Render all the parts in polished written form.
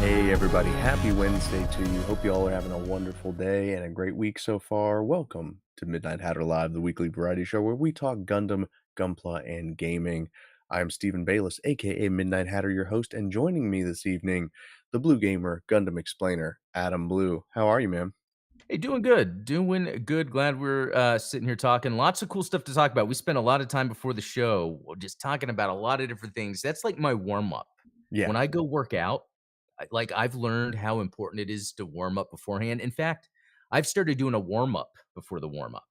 Hey everybody, happy Wednesday to you. Hope you all are having a wonderful day and a great week so far. Welcome to Midnight Hatter Live, the weekly variety show where we talk Gundam, Gunpla, and gaming. I'm Stephen Bayless, aka Midnight Hatter, your host, and joining me this evening, the Blue Gamer Gundam Explainer, Adam Blue. How are you, man? Hey, doing good. Doing good. Glad we're sitting here talking. Lots of cool stuff to talk about. We spent a lot of time before the show just talking about a lot of different things. That's like my warm up. Yeah, When I go work out, I've learned how important it is to warm up beforehand. In fact, I've started doing a warm up before the warm up.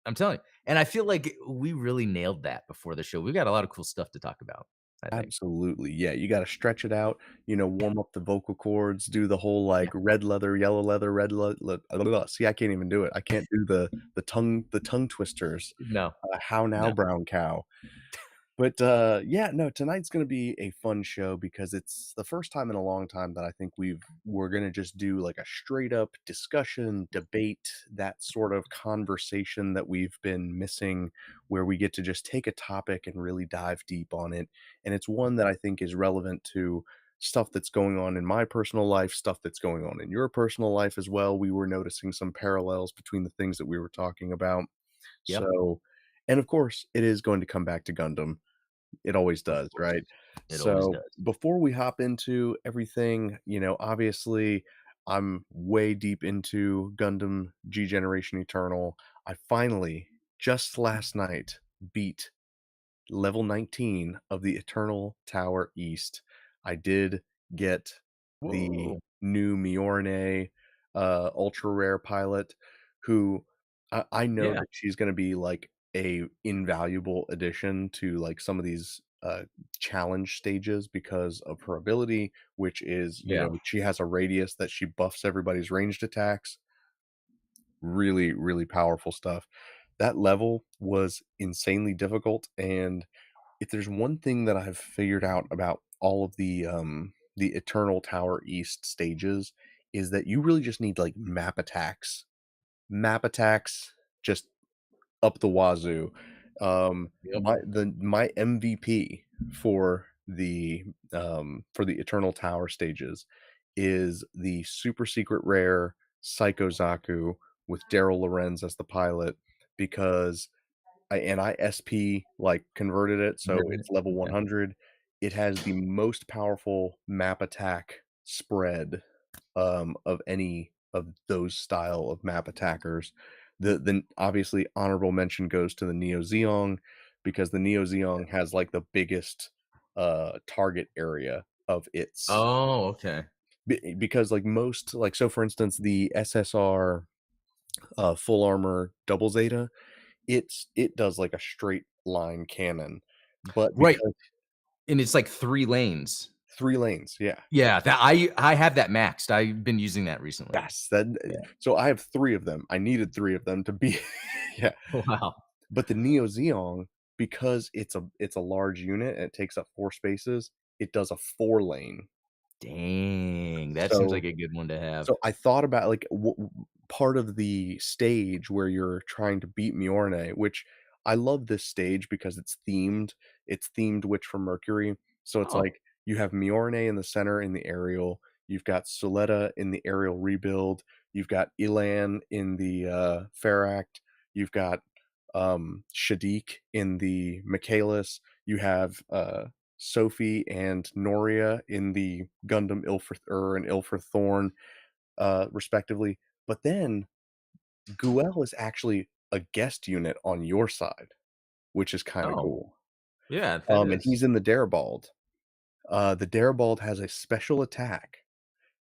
I'm telling you. And I feel like we really nailed that before the show. We've got a lot of cool stuff to talk about, I think. absolutely. Yeah, you got to stretch it out, warm up the vocal cords, do the whole like Yeah. red leather, yellow leather, red leather. See, I can't even do it. I can't do the tongue twisters. No, How now, no. brown cow? But, yeah, no, tonight's gonna be a fun show because it's the first time in a long time that I think we're gonna just do, like, a straight up discussion, debate, that sort of conversation that we've been missing, where we get to just take a topic and really dive deep on it, and it's one that I think is relevant to stuff that's going on in my personal life, stuff that's going on in your personal life as well. We were noticing some parallels between the things that we were talking about. Yep. So and of course, it is going to come back to Gundam. It always Of does, right? course. It always So, does. before we hop into everything, obviously, I'm way deep into Gundam G Generation Eternal. I finally, just last night, beat level 19 of the Eternal Tower East. I did get the Whoa. new Miorne, ultra rare pilot who I know Yeah. that she's gonna be, like, a invaluable addition to, like, some of these, challenge stages because of her ability, which is, Yeah. she has a radius that she buffs everybody's ranged attacks. Really, really powerful stuff. That level was insanely difficult, and if there's one thing that I've figured out about all of the Eternal Tower East stages is that you really just need, like, map attacks. Map attacks just up the wazoo. Yep. My MVP for the Eternal Tower stages is the super secret rare Psycho Zaku with Daryl Lorenz as the pilot because I SP, like, converted it, so Converted it. it's level Okay. 100. It has the most powerful map attack spread, of any of those style of map attackers. The obviously, honorable mention goes to the Neo Zeong because the Neo Zeong has, like, the biggest, target area of its Oh, okay. because, like, most like, so for instance, the SSR, full armor double Zeta, it does like a straight line cannon, but Right, because and it's like 3 lanes. 3 lanes, yeah. Yeah, that I have that maxed. I've been using that recently. Yes, that Yeah. so I have 3 of them. I needed 3 of them to be yeah. Wow. But the Neo Zeong, because it's a large unit and it takes up 4 spaces, it does a 4 lane. Dang, that seems So like a good one to have. so I thought about, like, part of the stage where you're trying to beat Mjolnir, which I love this stage because it's themed Witch from Mercury, so it's Oh, like, you have Mjolnir in the center in the aerial, you've got Suletta in the aerial rebuild, you've got Elan in the, Pharact, you've got, Shadiq in the Michaelis, you have, Sophie and Noria in the Gundam Ilfrith and Ilfrith Thorn, respectively. But then Guel is actually a guest unit on your side, which is kind of oh, cool. yeah, that And is. he's in the Darabald. The Darabald has a special attack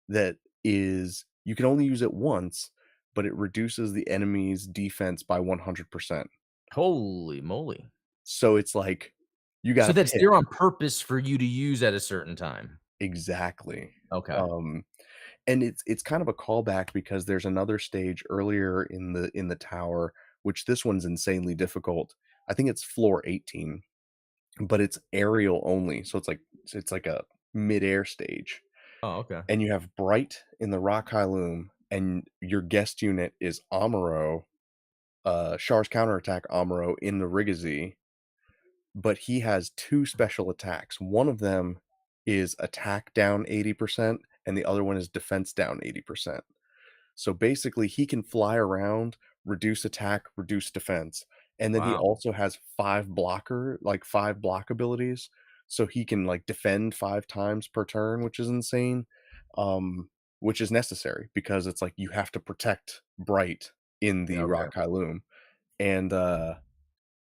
that is you can only use it once, but it reduces the enemy's defense by 100%. Holy moly. So it's like you got So to that's pick there on purpose for you to use at a certain time. exactly. Okay. Um, and it's kind of a callback because there's another stage earlier in the tower, which this one's insanely difficult. I think it's floor 18, but it's aerial only, so it's like a midair stage, Oh, okay. and you have Bright in the Rock Hyloom, and your guest unit is Amuro, Char's counterattack Amuro in the Rigazi, but he has 2 special attacks. One of them is attack down 80%, and the other one is defense down 80%. So basically, he can fly around, reduce attack, reduce defense, and then he Wow. also has 5 block abilities, so he can, like, defend 5 times per turn, which is insane, which is necessary because it's like you have to protect Bright in the Okay. Rock Loom, and,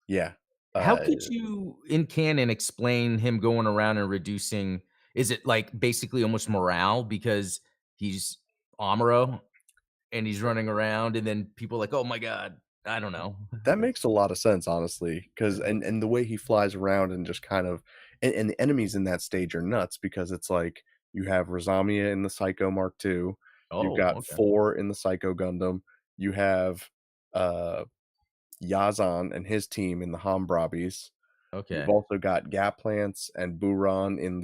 yeah, How uh, could you, in canon, explain him going around and reducing is it, like, basically almost morale because he's Amuro and he's running around and then people are like, "Oh my god." I don't know. that makes a lot of sense, honestly, 'cause and the way he flies around and just kind of and the enemies in that stage are nuts because it's like you have Rosamiya in the Psycho Mark II, you've Oh, got okay. 4 in the Psycho Gundam, you have, uh, Yazan and his team in the Hammbrabis, you've Okay. also got Gaplants and Buran in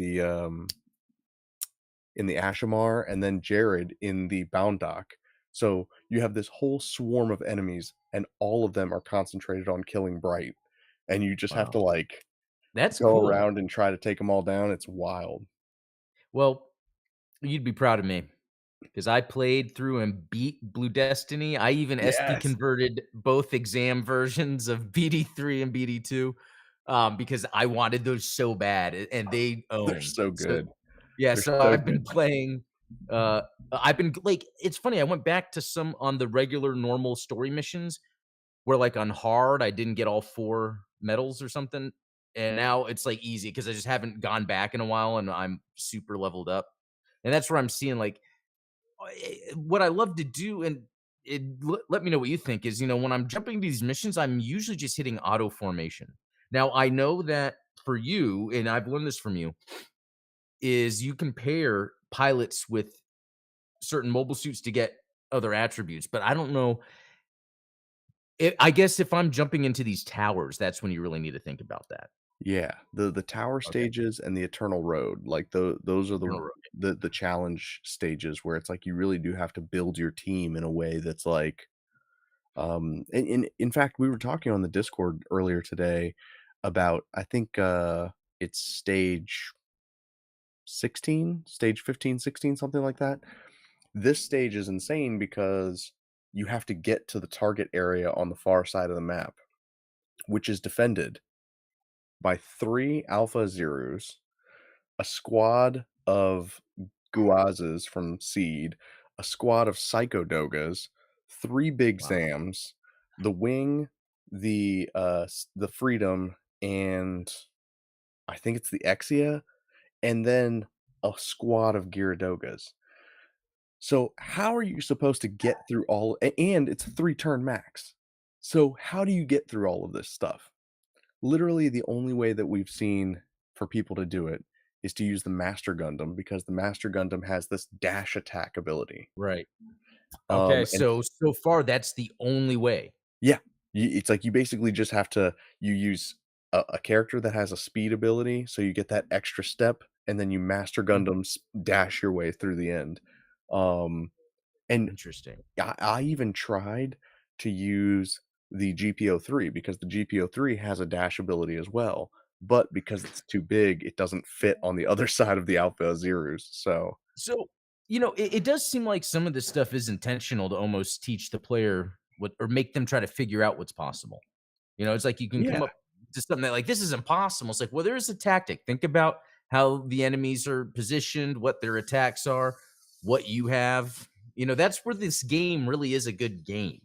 the Ashamar, and then Jared in the Boundock. So you have this whole swarm of enemies, and all of them are concentrated on killing Bright, and you just have to, Wow. like, That's go cool. around and try to take them all down, it's wild. Well, you'd be proud of me because I played through and beat Blue Destiny. I even SD Yes! converted both exam versions of BD3 and BD2, because I wanted those so bad, and they They're own. so So good. yeah, They're so so I've been good. playing, I've been like it's funny, I went back to some on the regular normal story missions where, like, on hard, I didn't get all 4 medals or something, and now it's, like, easy because I just haven't gone back in a while and I'm super leveled up. And that's where I'm seeing, like, what I love to do, and let me know what you think is, when I'm jumping these missions, I'm usually just hitting auto formation. Now, I know that for you, and I've learned this from you, is you can pair pilots with certain mobile suits to get other attributes, but I don't know. I guess if I'm jumping into these towers, that's when you really need to think about that. Yeah, the tower Okay. stages and the eternal road, like, those are Eternal Road. the challenge stages where it's like you really do have to build your team in a way that's like, and in fact, we were talking on the Discord earlier today about I think, it's stage 15, 16, something like that. This stage is insane because you have to get to the target area on the far side of the map, which is defended by 3 Alpha Zerus, a squad of Guazes from Seed, a squad of Psycho Dogas, 3 Big Wow. Zams, the Wing, the Freedom, and I think it's the Exia, and then a squad of Gyaradogas. So, how are you supposed to get through and it's a 3-turn max. So, how do you get through all of this stuff? Literally, the only way that we've seen for people to do it is to use the Master Gundam because the Master Gundam has this dash attack ability. Right. Okay, And so far, that's the only way. yeah, it's like you basically just have to you use a character that has a speed ability, so you get that extra step, and then you Master Mhm. Gundam dash your way through the end. Um, and Interesting. I even tried to use the GPO3 because the GPO3 has a dash ability as well, but because it's too big, it doesn't fit on the other side of the Alpha Zerus, so So, it does seem like some of this stuff is intentional to almost teach the player what or make them try to figure out what's possible. It's like you can yeah, come up to something that like, "This is impossible." It's like, well, there's a tactic. Think about how the enemies are positioned, what their attacks are, what you have. That's where this game really is a good game.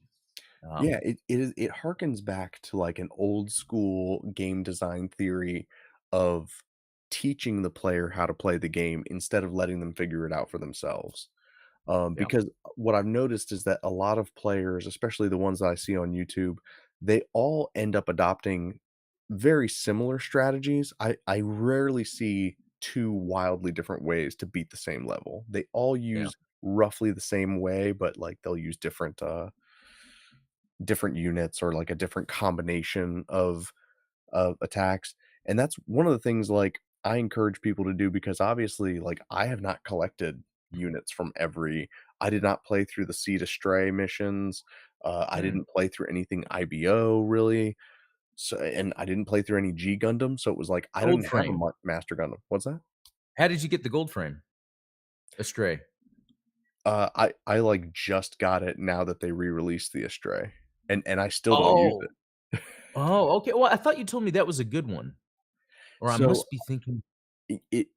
yeah, Um, it harkens back to, like, an old school game design theory of teaching the player how to play the game instead of letting them figure it out for themselves. yeah, Because what I've noticed is that a lot of players, especially the ones that I see on YouTube, they all end up adopting very similar strategies. I rarely see 2 wildly different ways to beat the same level. They all yeah. use roughly the same way, but, like, they'll use different units or, like, a different combination of attacks, and that's one of the things, like, I encourage people to do because obviously, like, I have not collected units from every I did not play through the Seed Astray missions, I Mm. didn't play through anything IBO really, so and I didn't play through any G Gundam, so it was like, I Gold didn't have a frame. Master Gundam. What's that? How did you get the gold frame? Astray. I, like, just got it now that they re-released the Astray, and I still don't use Oh. it. Oh, okay. Well, I thought you told me that was a good one, or I So, must be thinking of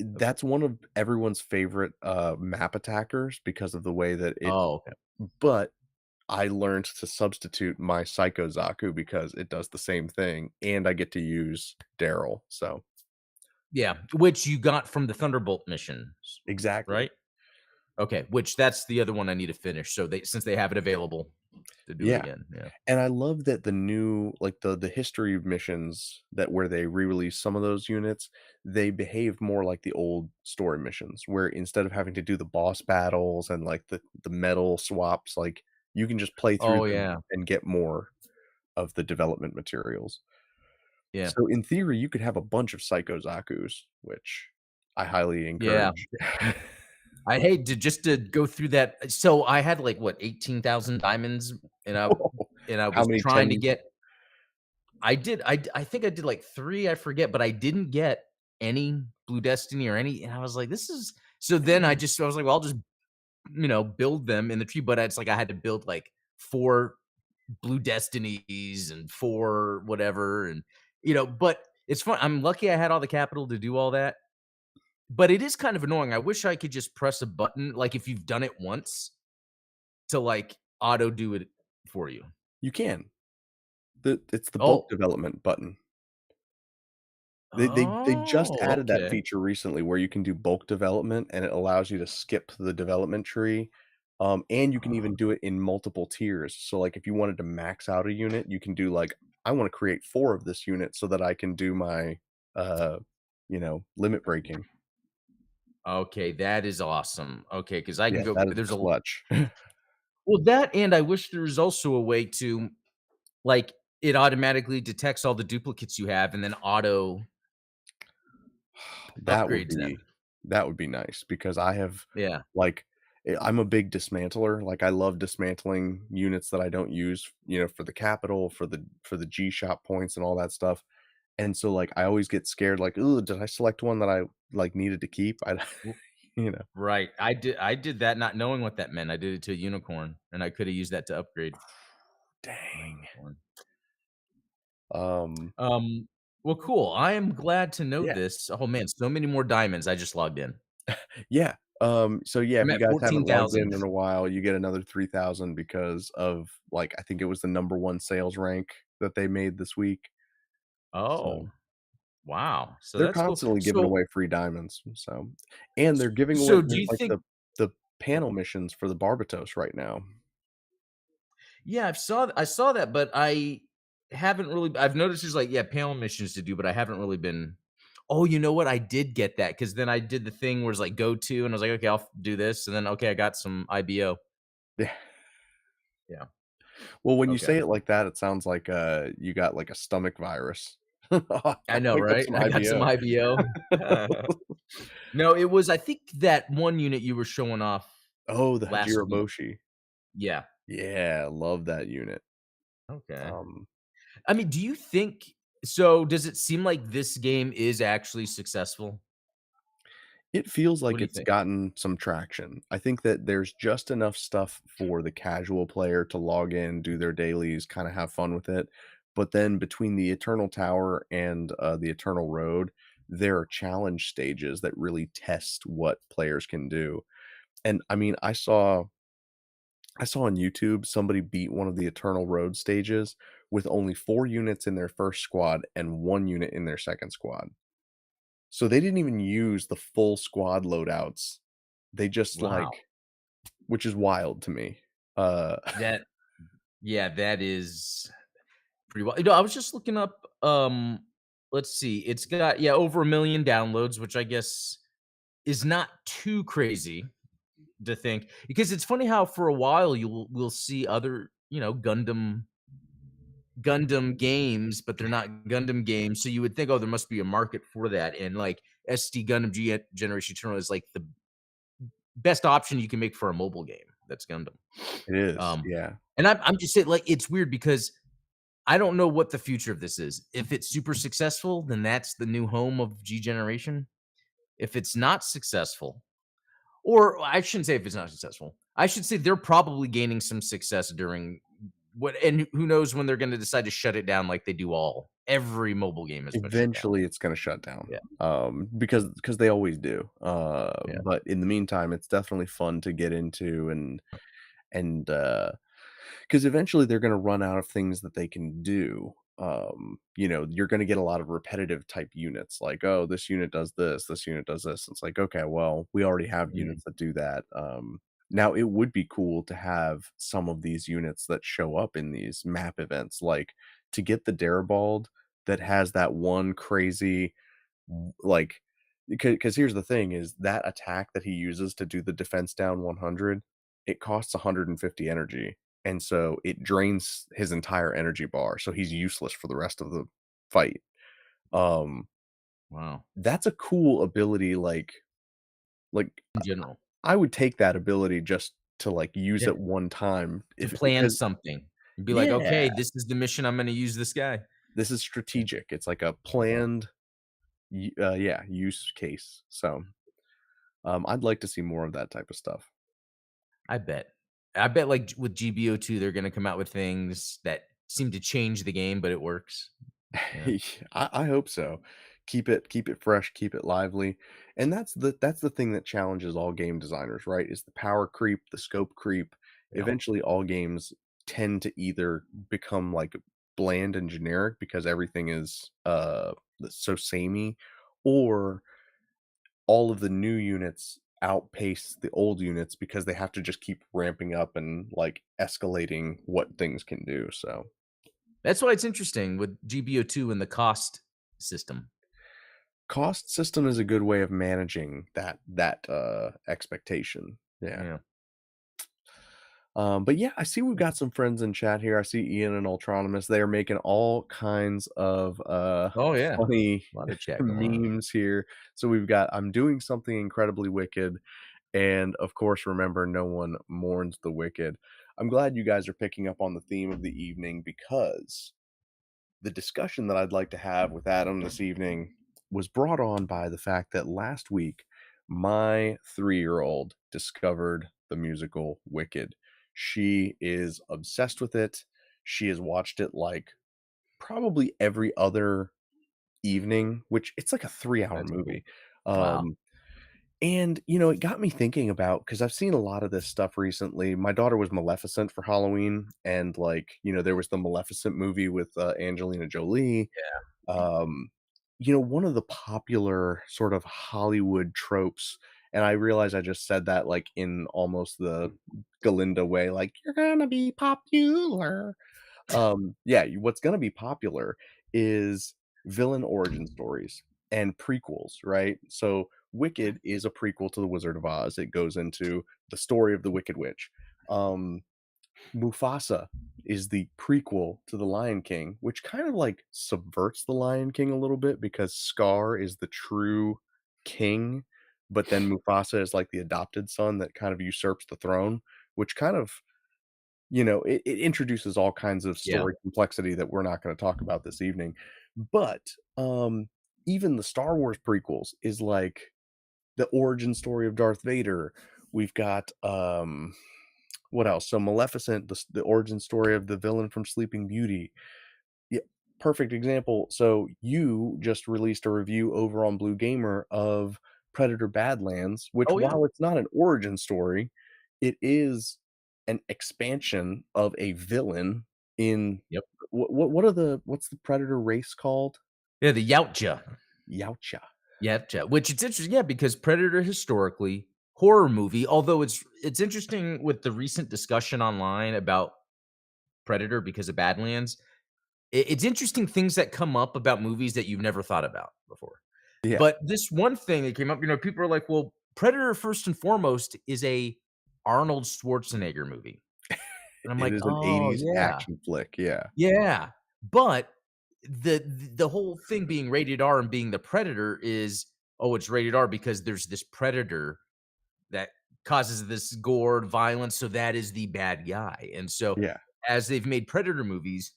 that's one of everyone's favorite, map attackers because of the way that it oh, okay. but I learned to substitute my Psycho Zaku because it does the same thing, and I get to use Daryl, so Yeah, which you got from the Thunderbolt missions, exactly. right? Okay, which that's the other one I need to finish, so they since they have it available to do it Yeah. again, yeah. And I love that the new like, the history missions that where they re-release some of those units, they behave more like the old story missions, where instead of having to do the boss battles and, like, the metal swaps, like, you can just play through Oh, them yeah, and get more of the development materials. yeah, So, in theory, you could have a bunch of Psycho Zakus, which I highly yeah. encourage. I hate to just to go through that so I had, like, what, 18,000 diamonds, and I How was many trying to 10 get I think I did, like, 3, I forget, but I didn't get any Blue Destiny or any and I was like, "This is" so then I was like, "Well, I'll just, build them in the tree," but it's like I had to build, like, 4 Blue Destinies and 4 whatever, and, but it's fun I'm lucky I had all the capital to do all that, but it is kind of annoying. I wish I could just press a button, like, if you've done it once, to, like, auto do it for you. You can. It's the bulk Oh. development button. They just Oh, added that okay. feature recently where you can do bulk development, and it allows you to skip the development tree, and you can even do it in multiple tiers. So, like, if you wanted to max out a unit, you can do, like, "I wanna create 4 of this unit so that I can do my, limit breaking." Okay, that is awesome. Okay, because I can Yeah, go that is there's a clutch. well, that and I wish there was also a way to, like, it automatically detects all the duplicates you have and then auto That would upgrades be them. that would be nice because I have, Yeah. like I'm a big dismantler, like, I love dismantling units that I don't use, for the capital, for the G shop points and all that stuff, and so, like, I always get scared, like, "Ooh, did I select one that I, like, needed to keep?" I R you know? right. I did that not knowing what that meant. I did it to a unicorn, and I coulda used that to upgrade my Dang. unicorn. Um, Um, well, cool. I am glad to know yeah. this. Oh, man, so many more diamonds. I just logged in. Yeah, so, yeah, if I'm you at guys haven't logged 14,000. in a while, you get another 3,000 because of, like, I think it was the number 1 sales rank that they made this week, Oh, so wow. So they're that's cool. constantly giving So away free diamonds, so and they're giving away so do there's, you like, think the yeah. panel missions for the Barbatos right now. Yeah, I saw that, but I haven't really I've noticed there's, like, yeah, panel missions to do, but I haven't really been oh, you know what? I did get that because then I did the thing where it's like go to, and I was like, "Okay, I'll do this," and then, okay, I got some IBO. Yeah. Yeah, Well, when you okay. say it like that, it sounds like, you got, like, a stomach virus. I I know, picked up right? some I got some IBO. IBO. No, it was I think that one unit you were showing off Oh, the last week. Hajiraboshi. Yeah, Yeah, love that unit. okay. Um I mean, do you think so does it seem like this game is actually successful? It feels What like do you it's think? gotten some traction. I think that there's just enough stuff for the casual player to log in, do their dailies, kinda have fun with it, but then between the Eternal Tower and, the Eternal Road, there are challenge stages that really test what players can do, and, I mean, I saw on YouTube somebody beat one of the Eternal Road stages with only 4 units in their first squad and 1 unit in their second squad. So they didn't even use the full squad loadouts. They just, Wow. like which is wild to me. Uh, That yeah, that is pretty well I was just looking up, let's see, it's got, yeah, over 1,000,000 downloads, which I guess is not too crazy to think because it's funny how for a while we'll see other, Gundam games, but they're not Gundam games, so you would think, "Oh, there must be a market for that," and, like, SD Gundam Generation Eternal is, like, the best option you can make for a mobile game that's Gundam. it is, Um, yeah. and I'm just saying, like, it's weird because I don't know what the future of this is. If it's super successful, then that's the new home of G Generation. If it's not successful, Or I shouldn't say if it's not successful. I should say they're probably gaining some success during what, and who knows when they're gonna decide to shut it down like they do every mobile game has been shut down. Eventually, it's gonna shut down, Yeah, because they always do, yeah, but in the meantime, it's definitely fun to get into and, because eventually they're gonna run out of things that they can do. You're gonna get a lot of repetitive type units like, "Oh, this unit does this unit does this." It's like, "Okay, well, we already have mm, units that do that." Now it would be cool to have some of these units that show up in these map events, like, to get the Darabald that has that one crazy, like, because here's the thing is that attack that he uses to do the defense down 100, it costs 150 energy, and so it drains his entire energy bar, so he's useless for the rest of the fight. Um, wow. that's a cool ability, like, In general. I would take that ability just to, like, use Yeah, it one time to if plan because something and be like, Yeah, "Okay, this is the mission I'm gonna use this guy." this is Yeah, strategic, it's like a yeah, planned yeah, use case, so, I'd like to see more of that type of stuff. I bet. I bet, like, with GBO2, they're gonna come out with things that seem to change the game, but it works. Yeah, I hope so. Keep it fresh, keep it lively, and that's the thing that challenges all game designers, right? Is the power creep, the scope creep. yeah. Eventually, all games tend to either become like bland and generic because everything is so samey, or all of the new units outpace the old units because they have to just keep ramping up and like escalating what things can do. So That's why it's interesting with GBO2 and the cost system. cost system is a good way of managing that expectation. Yeah. Yeah. But yeah, I see we've got some friends in chat here. I see Ian and Ultronomus. They are making all kinds of Oh, yeah. funny A lot of chat going on. memes here. So we've got I'm doing something incredibly wicked, and of course, remember no one mourns the wicked. I'm glad you guys are picking up on the theme of the evening because the discussion that I'd like to have with Adam this evening was brought on by the fact that last week my 3-year-old discovered the musical Wicked. She is obsessed with it. She has watched it like probably every other evening, which it's like a 3-hour That's cool. movie. Wow. Um, and it got me thinking about because I've seen a lot of this stuff recently. My daughter was Maleficent for Halloween, and like, there was the Maleficent movie with Angelina Jolie. um, one of the popular sort of Hollywood tropes, and I realize I just said that like in almost the Galinda way, like you're gonna be popular. Yeah, what's gonna be popular is villain origin stories and prequels, right? So Wicked is a prequel to The Wizard of Oz. It goes into the story of the Wicked Witch. Um, Mufasa is the prequel to The Lion King, which kind of like subverts The Lion King a little bit because Scar is the true king, but then Mufasa is like the adopted son that kind of usurps the throne, which kind of, it introduces all kinds of Yeah. story complexity that we're not going to talk about this evening. But even the Star Wars prequels is like the origin story of Darth Vader. We've got what else? So Maleficent, the origin story of the villain from Sleeping Beauty. Yeah, perfect example. So you just released a review over on Blue Gamer of Predator Badlands, which Oh, yeah. while it's not an origin story, it is an expansion of a villain in Yep. what's the Predator race called? Yeah, the Yautja. Yautja. Yautja, which it's interesting, yeah, because Predator historically, horror movie, although it's interesting with the recent discussion online about Predator because of Badlands. It's interesting things that come up about movies that you've never thought about before. Yeah, But this one thing that came up, people are like, "Well, Predator first and foremost is a Arnold Schwarzenegger movie." And I'm it like, is an "Oh, 80s yeah. action flick, yeah. Yeah." But the whole thing being rated R and being the Predator is, oh, it's rated R because there's this predator that causes this gore, violence, so that is the bad guy. And so Yeah, as they've made Predator movies,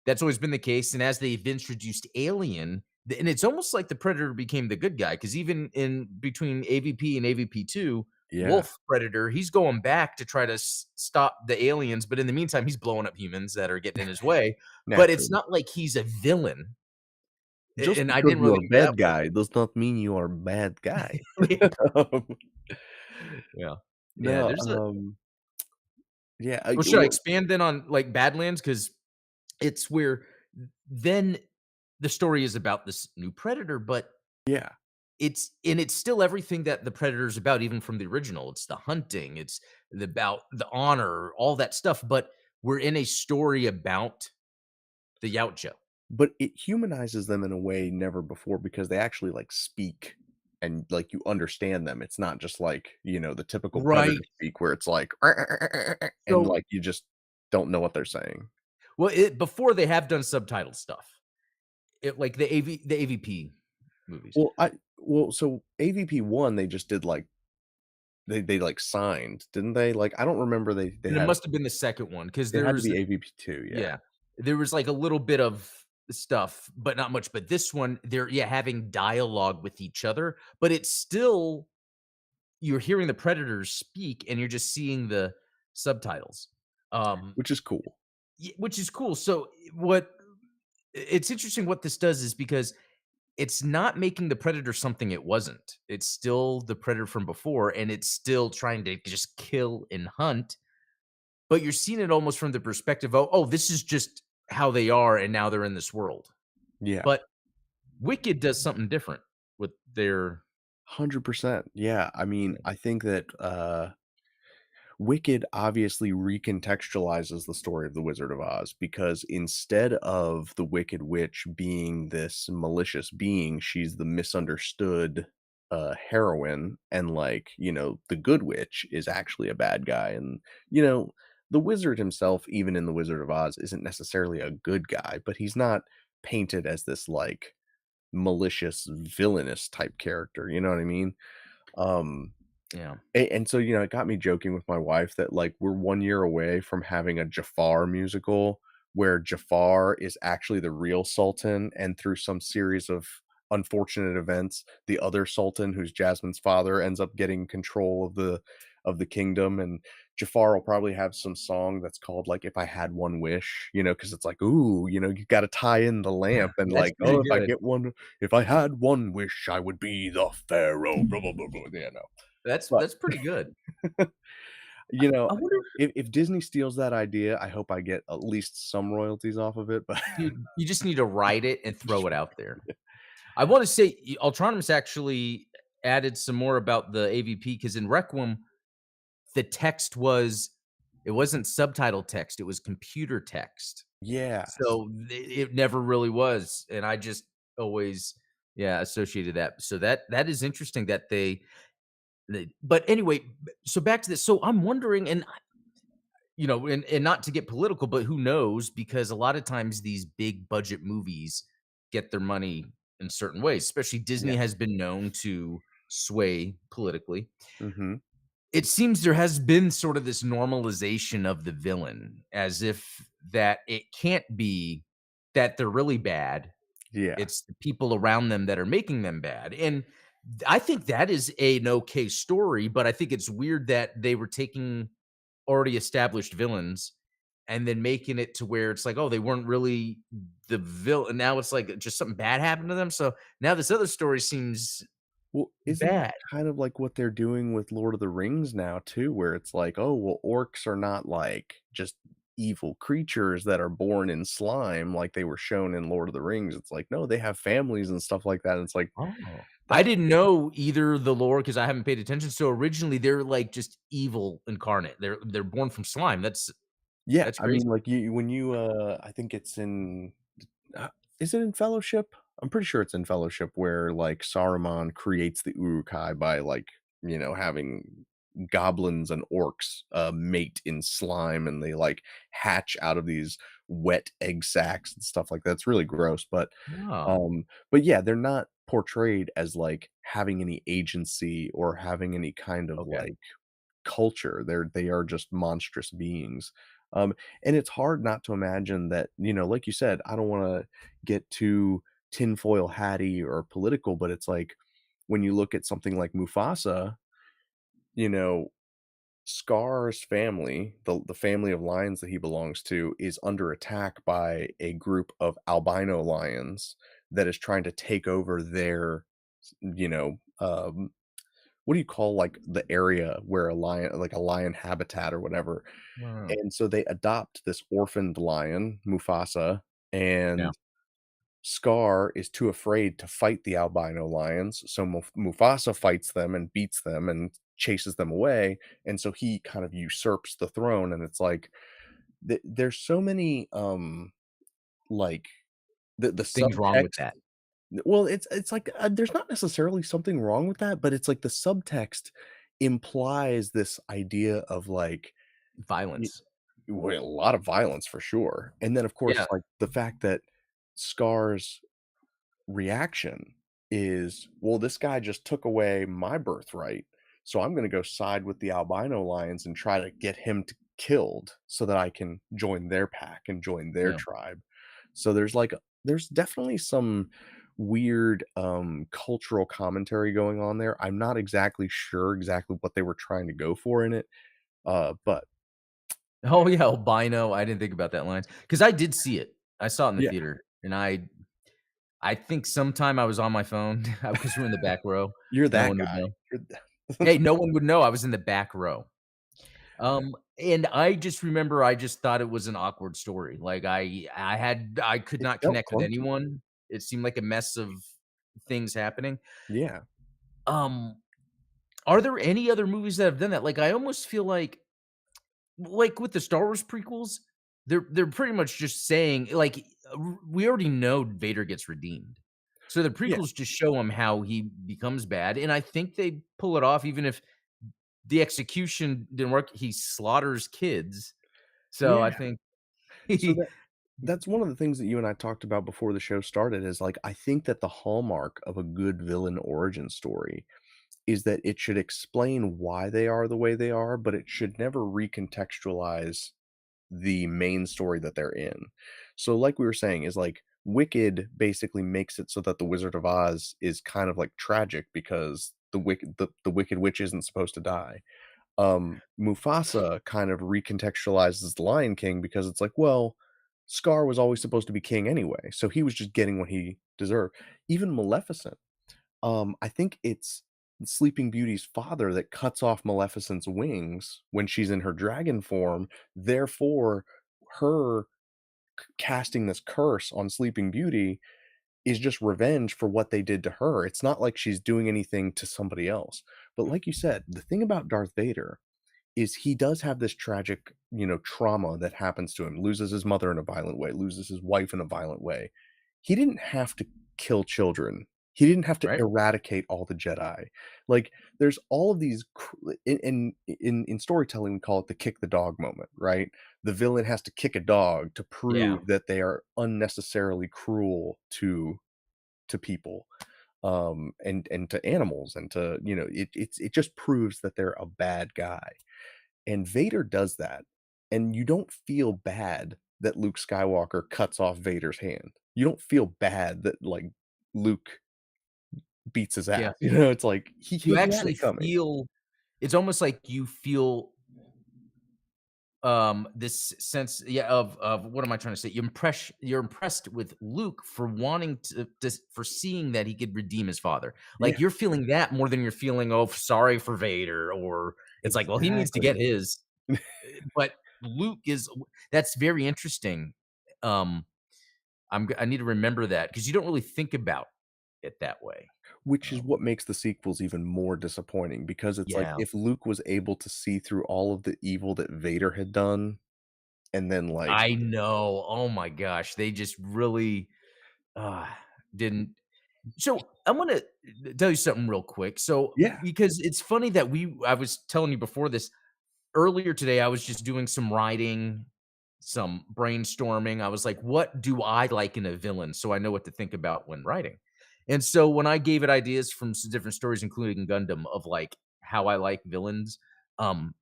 that's always been the case, and as they've introduced Alien, and it's almost like the Predator became the good guy because even in between AVP and AVP 2, Yeah, wolf predator, he's going back to try to stop the aliens, but in the meantime, he's blowing up humans that are getting in his way. But it's naturally. not like he's a villain, Just and I because didn't you really are think of that bad guy does not mean you are a bad guy. one. Yeah, Um, yeah, yeah. no, There's a yeah, well, should I well, expand then on like Badlands because it's where then the story is about this new predator, but yeah, it's still everything that the Predator's about, even from the original. It's the hunting, it's about the honor, all that stuff, but we're in a story about the Yautja. but it humanizes them in a way never before because they actually, like, speak and, like, you understand them. It's not just like, the typical predator Right. speak where it's like, and, So like, you just don't know what they're saying. well, it before they have done subtitled stuff. It like the AVP movies. So AVP1, they just did, like they, like, signed, didn't they? Like, I don't remember they And it had must have been the second one because it had to there's be AVP2, yeah. yeah, there was like a little bit of stuff, but not much. But this one, they're having dialogue with each other, but it's still you're hearing the predators speak and you're just seeing the subtitles. Um, Which is cool. which is cool. So what it's interesting what this does is because it's not making the predator something it wasn't. It's still the predator from before and it's still trying to just kill and hunt, but you're seeing it almost from the perspective of, oh, this is just how they are and now they're in this world. Yeah. But Wicked does something different with their 100%. Yeah, I mean, I think that, Wicked obviously recontextualizes the story of The Wizard of Oz because instead of the Wicked Witch being this malicious being, she's the misunderstood heroine, and like, the good witch is actually a bad guy. And, the wizard himself, even in The Wizard of Oz, isn't necessarily a good guy, but he's not painted as this like malicious, villainous type character. You know what I mean? Um, yeah. and so, it got me joking with my wife that, like, we're 1 year away from having a Jafar musical where Jafar is actually the real sultan, and through some series of unfortunate events, the other sultan, who's Jasmine's father, ends up getting control of the kingdom, and Jafar will probably have some song that's called, like, "If I Had One Wish," because it's like, "Ooh," you gotta tie in the lamp and, That's like, pretty "Oh, good. if I had one wish, I would be the pharaoh," blah, blah, blah, blah, no. But, That's pretty good. you know, I wonder if Disney steals that idea, I hope I get at least some royalties off of it, but dude, you just need to write it and throw it out there. I wanna say Autonomous actually added some more about the AVP because in Requiem, the text was it wasn't subtitle text, it was computer text. yes. So, it never really was, and I just always, yeah, associated that. So that is interesting that they but anyway, so back to this. So I'm wondering, and and not to get political, but who knows? Because a lot of times these big budget movies get their money in certain ways, especially Disney Yeah. has been known to sway politically. Mhm. It seems there has been sort of this normalization of the villain as if that it can't be that they're really bad. Yeah. It's the people around them that are making them bad. And I think that is an okay story, but I think it's weird that they were taking already established villains and then making it to where it's like, oh, they weren't really the villain. Now it's like just something bad happened to them. So now this other story seems Well, isn't that bad. kind of like what they're doing with Lord of the Rings now too, where it's like, "Oh, well, orcs are not, like, just evil creatures that are born in slime like they were shown in Lord of the Rings." It's like, "No, they have families and stuff like that." And it's like, Oh. I that's didn't know either the lore because I haven't paid attention. So originally they're like just evil incarnate. They're born from slime. yeah, That's I mean, crazy. like, I think it's in uh, is it in Fellowship? I'm pretty sure it's in Fellowship where, like, Saruman creates the Uruk-hai by, like, having goblins and orcs, mate in slime, and they, like, hatch out of these wet egg sacs and stuff like that. It's really gross, Oh, um but yeah, they're not portrayed as, like, having any agency or having any kind of, okay. like, culture. They are just monstrous beings. And it's hard not to imagine that, like you said, I don't wanna get too tinfoil hatty or political, but it's like when you look at something like Mufasa, you know, Scar's family, the family of lions that he belongs to, is under attack by a group of albino lions that is trying to take over their, you know, what do you call, like, the area where a lion like, a lion habitat or whatever, Wow. and so they adopt this orphaned lion, Mufasa, Yeah. and Scar is too afraid to fight the albino lions, so Mufasa fights them and beats them and chases them away, and so he kind of usurps the throne, and it's like, there's so many, like, the Things wrong with subtext that. well, it's like, there's not necessarily something wrong with that, but it's like the subtext implies this idea of, like, y Violence. well, a lot of violence for sure, and then, of Yeah. course, like, the fact that Scar's reaction is, "Well, this guy just took away my birthright, so I'm gonna go side with the albino lions and try to get him killed so that I can join their pack and join their Yeah. tribe." So there's definitely some weird, cultural commentary going on there. I'm not exactly sure exactly what they were trying to go for in it, but Oh, yeah, albino, I didn't think about that line because I did see it. I saw it in the yeah, theater, and I think sometime I was on my phone because we're in the back row. you're No that one would guy. know. You're Hey, no one would know I was in the back row. And I just remember I just thought it was an awkward story. Like, I could it not felt connect with clunky. anyone. It seemed like a mess of things happening. Yeah, Um, are there any other movies that have done that? Like, I almost feel like with the Star Wars prequels, they're pretty much just saying like we already know Vader gets redeemed. So the yeah, prequels just show him how he becomes bad, and I think they pull it off even if the execution didn't work. He slaughters kids. So I yeah. think So he that's one of the things that you and I talked about before the show started is, like, I think that the hallmark of a good villain origin story is that it should explain why they are the way they are, but it should never recontextualize the main story that they're in. So, like we were saying, is like Wicked basically makes it so that the Wizard of Oz is kind of like tragic because the Wicked Witch isn't supposed to die. Mufasa kind of recontextualizes the Lion King because it's like, well, Scar was always supposed to be king anyway, so he was just getting what he deserved. Even Maleficent, I think it's Sleeping Beauty's father that cuts off Maleficent's wings when she's in her dragon form, therefore, her casting this curse on Sleeping Beauty is just revenge for what they did to her. It's not like she's doing anything to somebody else. But like you said, the thing about Darth Vader is he does have this tragic, trauma that happens to him, loses his mother in a violent way, loses his wife in a violent way. He didn't have to kill children. He didn't have to right? eradicate all the Jedi. Like, there's all of these in storytelling, we call it the kick the dog moment, right? The villain has to kick a dog to Yeah. prove that they are unnecessarily cruel to people, and to animals, and to, it just proves that they're a bad guy. And Vader does that, and you don't feel bad that Luke Skywalker cuts off Vader's hand. You don't feel bad that, like, Luke beats his ass, Yeah. it's like You he had actually it coming. feel it's almost like you feel this sense, yeah, of what am I trying to say? You're impressed with Luke for wanting to for seeing that he could redeem his father. Yeah, Like you're feeling that more than you're feeling, oh, sorry for Vader, or it's like, well, he needs to get exactly. his. But Luke is that's very interesting. Um, I need to remember that because you don't really think about it that way. Which is Um, what makes the sequels even more disappointing, because it's like, yeah, if Luke was able to see through all of the evil that Vader had done, and then, like, I know. Oh my gosh, they just really uh, didn't. So I'm gonna tell you something real quick. So yeah, because it's funny that I was telling you before this earlier today, I was just doing some writing, some brainstorming. I was like, what do I like in a villain? So I know what to think about when writing. And so when I gave it ideas from some different stories, including Gundam, of like how I like villains, um,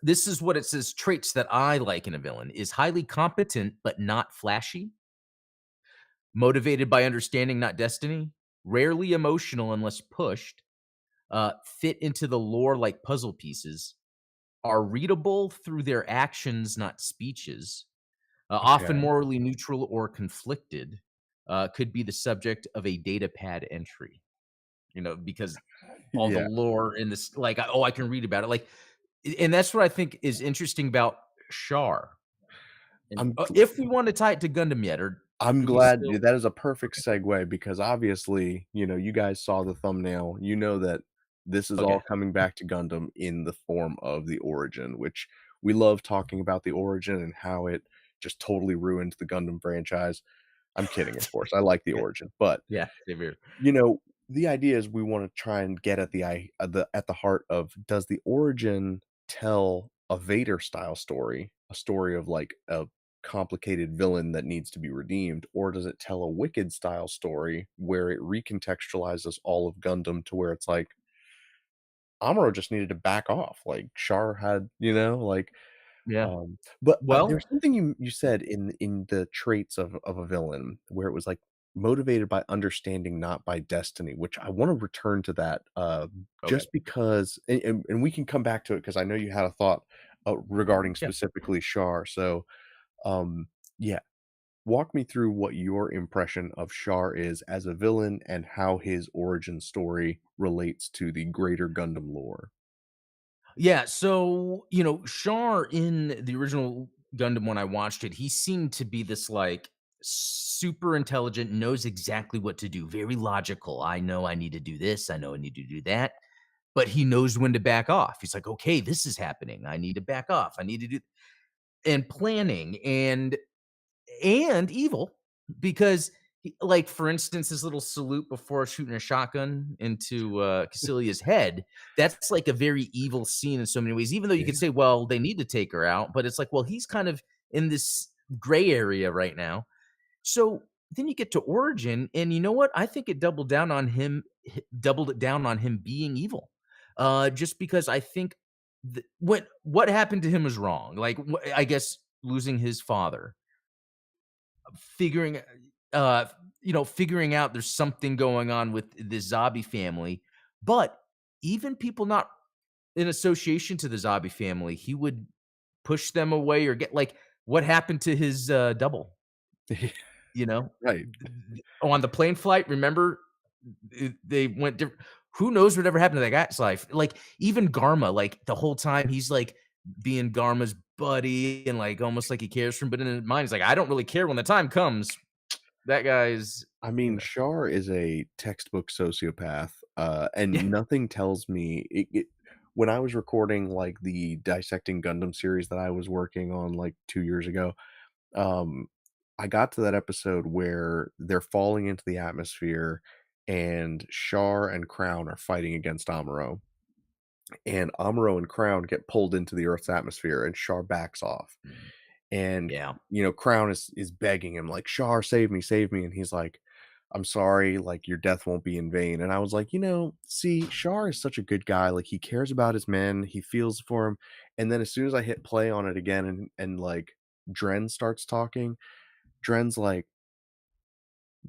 this is what it says traits that I like in a villain is highly competent, but not flashy, motivated by understanding, not destiny, rarely emotional unless pushed, fit into the lore like puzzle pieces, are readable through their actions, not speeches, often Okay. morally neutral or conflicted, could be the subject of a data pad entry, because all the Yeah. lore in this, like, oh, I can read about it. Like, and that's what I think is interesting about Shar. And I'm if we want to tie it to Gundam yet, or I'm do we glad still? that is a perfect segue because obviously, you guys saw the thumbnail. You know that this is all Okay. coming back to Gundam in the form of the origin, which we love talking about the origin and how it just totally ruined the Gundam franchise. I'm kidding, of course. I like the Okay. origin, but Yeah, same here. you know, the idea is we wanna try and get at the heart of, does the origin tell a Vader style story, a story of, like, a complicated villain that needs to be redeemed, or does it tell a Wicked style story where it recontextualizes all of Gundam to where it's like, Amuro just needed to back off, like, Char had, like, Yeah. there's Well, something you said in the traits of a villain where it was, like, motivated by understanding, not by destiny, which I wanna return to that, okay. just because and we can come back to it because I know you had a thought, regarding Yeah. specifically Char, so, um, yeah, walk me through what your impression of Char is as a villain and how his origin story relates to the greater Gundam lore. Yeah, so, Char in the original Gundam when I watched it, he seemed to be this, like, super intelligent, knows exactly what to do, very logical. I know I need to do this, I know I need to do that, but he knows when to back off. He's like, "Okay, this is happening. I need to back off. I need to do," and planning and evil, because like, for instance, his little salute before shooting a shotgun into Cassilia's head, that's like a very evil scene in so many ways, even though you could Yeah. say, well, they need to take her out, but it's like, well, he's kind of in this gray area right now. So then you get to Origin, and you know what, I think it doubled it down on him being evil, just because I think what happened to him was wrong, like, I guess losing his father, figuring uh figuring out there's something going on with the Zabi family, but even people not in association to the Zabi family, he would push them away or get, like, what happened to his double, you know? Right. Oh, on the plane flight, remember? They went different. Who knows whatever happened to that guy's life? Like, even Garma, like, the whole time he's, like, being Garma's buddy and, like, almost like he cares for him, but in his mind, he's like, "I don't really care when the time comes." That guy's, I mean, Shar is a textbook sociopath, and yeah, nothing tells me when I was recording, like, the Dissecting Gundam series that I was working on, like, 2 years ago, um, I got to that episode where they're falling into the atmosphere, and Shar and Crown are fighting against Amuro, and Amuro and Crown get pulled into the Earth's atmosphere, and Shar backs off. mm, And, yeah, Crown is begging him like, "Shar, save me," and he's like, "I'm sorry, like, your death won't be in vain," and I was like, see, Shar is such a good guy, like, he cares about his men, he feels for him, and then as soon as I hit play on it again like, Dren starts talking, Dren's like,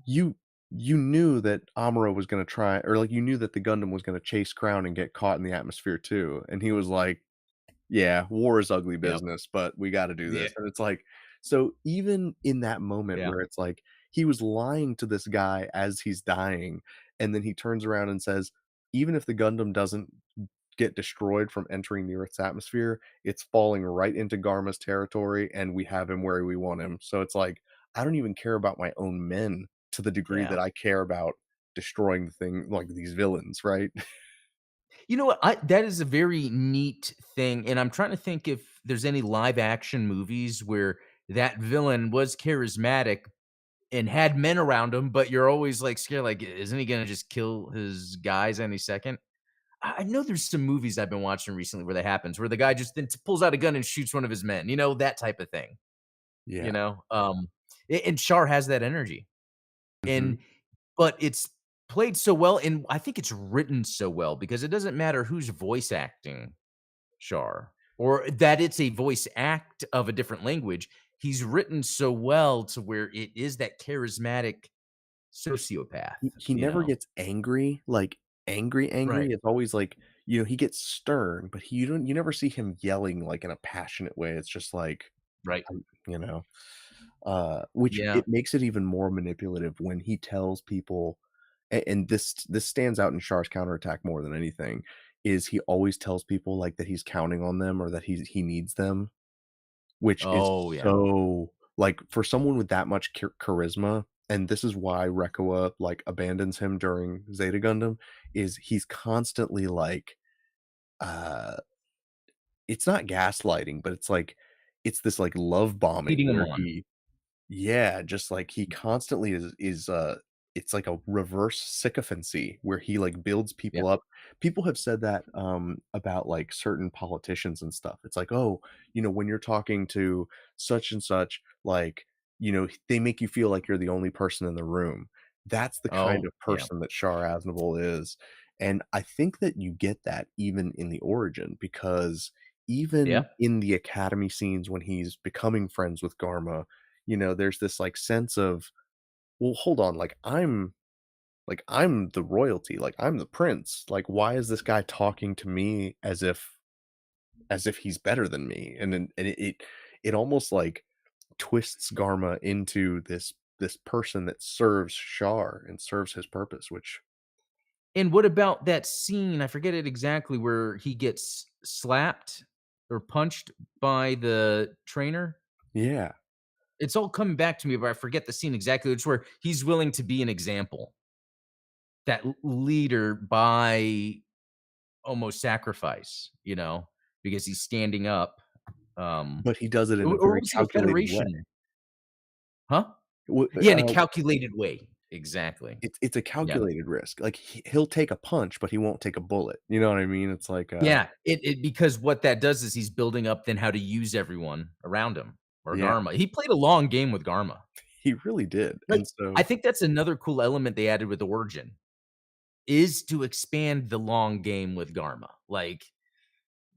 "You you knew that Amuro was gonna try or, like, you knew that the Gundam was gonna chase Crown and get caught in the atmosphere too," and he was like, yeah, war is ugly yep, business, but we gotta do yeah, this, and it's like so even in that moment yeah, where it's like, he was lying to this guy as he's dying, and then he turns around and says, "Even if the Gundam doesn't get destroyed from entering the Earth's atmosphere, it's falling right into Garma's territory, and we have him where we want him." So it's like, I don't even care about my own men to the degree yeah. that I care about destroying the thing like these villains, right? You know what? That is a very neat thing, and I'm trying to think if there's any live action movies where that villain was charismatic and had men around him, but you're always, like, scared, like, isn't he gonna just kill his guys any second? I know there's some movies I've been watching recently where that happens, where the guy just then pulls out a gun and shoots one of his men, that type of thing, you Yeah. know? And Char has that energy, Mhm. and but it's played so well, and I think it's written so well because it doesn't matter who's voice acting Char, or that it's a voice act of a different language. He's written so well to where it is that charismatic sociopath, He you never know? gets angry, like, angry, angry. Right, It's always like, he gets stern, but you never see him yelling, like, in a passionate way. It's just like, right. you know, which Yeah. it makes it even more manipulative when he tells people, and this stands out in Char's counterattack more than anything, is he always tells people, like, that he's counting on them or that he needs them, which is Oh, yeah. so like, for someone with that much charisma, and this is why Recoa, like, abandons him during Zeta Gundam, is he's constantly, like, uh it's not gaslighting, but it's this, like, love bombing Leading them where on. he yeah, just like he constantly it's like a reverse sycophancy where he, like, builds Yep. people up. People have said that, about, like, certain politicians and stuff. It's like, "Oh, when you're talking to such and such, like, they make you feel like you're the only person in the room." That's the kind Oh, of yeah. person that Char Aznavour is, and I think that you get that even in the origin because Yeah. even in the academy scenes when he's becoming friends with Garma, there's this, like, sense of, "Well, hold on, I'm the royalty, like, I'm the prince, like, why is this guy talking to me as if he's better than me?" And it almost, like, twists Garma into this person that serves Char and serves his purpose, which And what about that scene, I forget it exactly, where he gets slapped or punched by the trainer? yeah, It's all coming back to me, but I forget the scene exactly. It's where he's willing to be an example, that leader by almost sacrifice, because he's standing up. but he does it in a Or very was it a calculated way. federation? Huh? W Yeah, in a calculated way. Exactly. it's a Yeah. calculated risk, like, he'll take a punch, but he won't take a bullet, you know what I mean? It's like, Yeah, it because what that does is he's building up then how to use everyone around him or yeah, Garma. He played a long game with Garma. he really did, Like, and I so think that's another cool element they added with Origin, is to expand the long game with Garma. Like,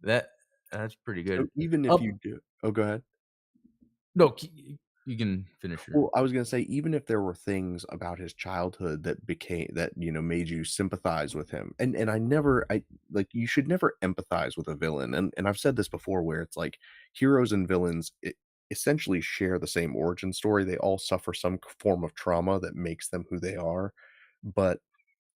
that that's pretty so good. even if Um, you do oh, go ahead. no, you can finish your Well, I was gonna say, even if there were things about his childhood that, made you sympathize with him, and I like, you should never empathize with a villain, and I've said this before where it's like, heroes and villains essentially share the same origin story, they all suffer some form of trauma that makes them who they are, but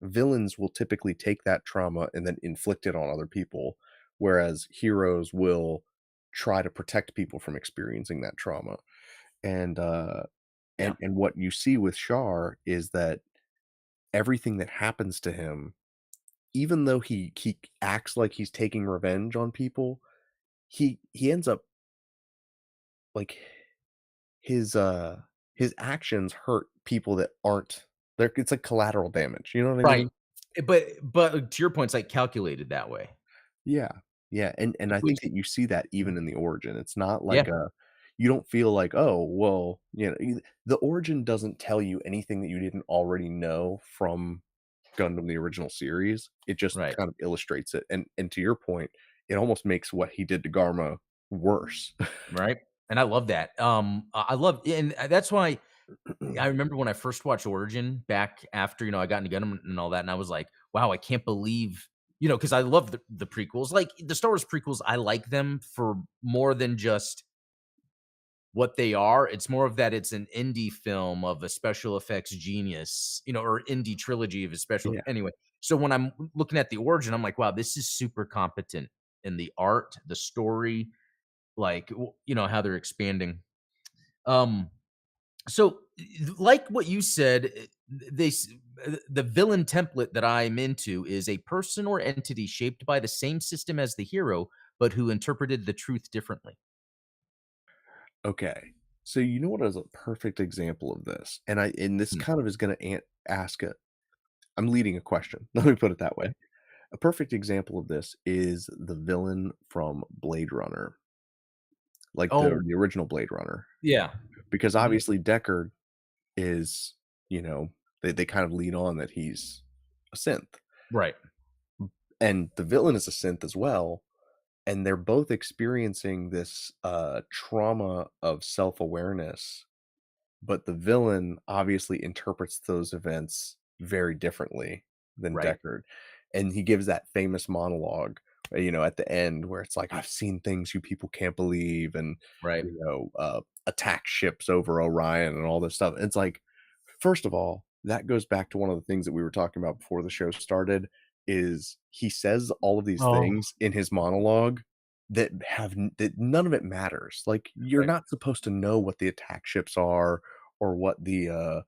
villains will typically take that trauma and then inflict it on other people, whereas heroes will try to protect people from experiencing that trauma, and, yeah, and what you see with Char is that everything that happens to him, even though he acts like he's taking revenge on people, he ends up like his actions hurt people that aren't there. It's like collateral damage, you know what I right. mean? But to your point, it's, like, calculated that way. Yeah. Yeah, and I think Which that you see that yeah. even in the origin. It's not Yeah, like a you don't feel like, "Oh, well," the origin doesn't tell you anything that you didn't already know from Gundam, the original series. It just right, kind of illustrates it, and to your point, it almost makes what he did to Garma worse. right, and I love that. I love and that's why I remember when I first watched Origin back after, I got into Gundam and all that, and I was like, "Wow, I can't believe," because I love the prequels. Like, the Star Wars prequels, I like them for more than just what they are. It's more of that it's an indie film of a special effects genius, or indie trilogy of a special Yeah. anyway. So when I'm looking at the Origin, I'm like, "Wow, this is super competent in the art, the story, like, how they're expanding." Um so, like what you said, the villain template that I'm into is a person or entity shaped by the same system as the hero, but who interpreted the truth differently. Okay. So you know what is a perfect example of this? And this Hmm, kind of is gonna ask a I'm leading a question. Let me put it that way. okay. A perfect example of this is the villain from Blade Runner, like the Oh, the original Blade Runner, yeah. because Mhm. obviously Deckard is, they kind of lead on that he's a synth, Right, and the villain is a synth as well, and they're both experiencing this, trauma of self-awareness, but the villain obviously interprets those events very differently than right. Deckard, and he gives that famous monologue, at the end where it's like, "I've seen things you people can't believe," and, Right. attack ships over Orion and all this stuff. It's like, first of all, that goes back to one of the things that we were talking about before the show started, is he says all of these Oh, things in his monologue that none of it matters. Like, you're right. not supposed to know what the attack ships are or what the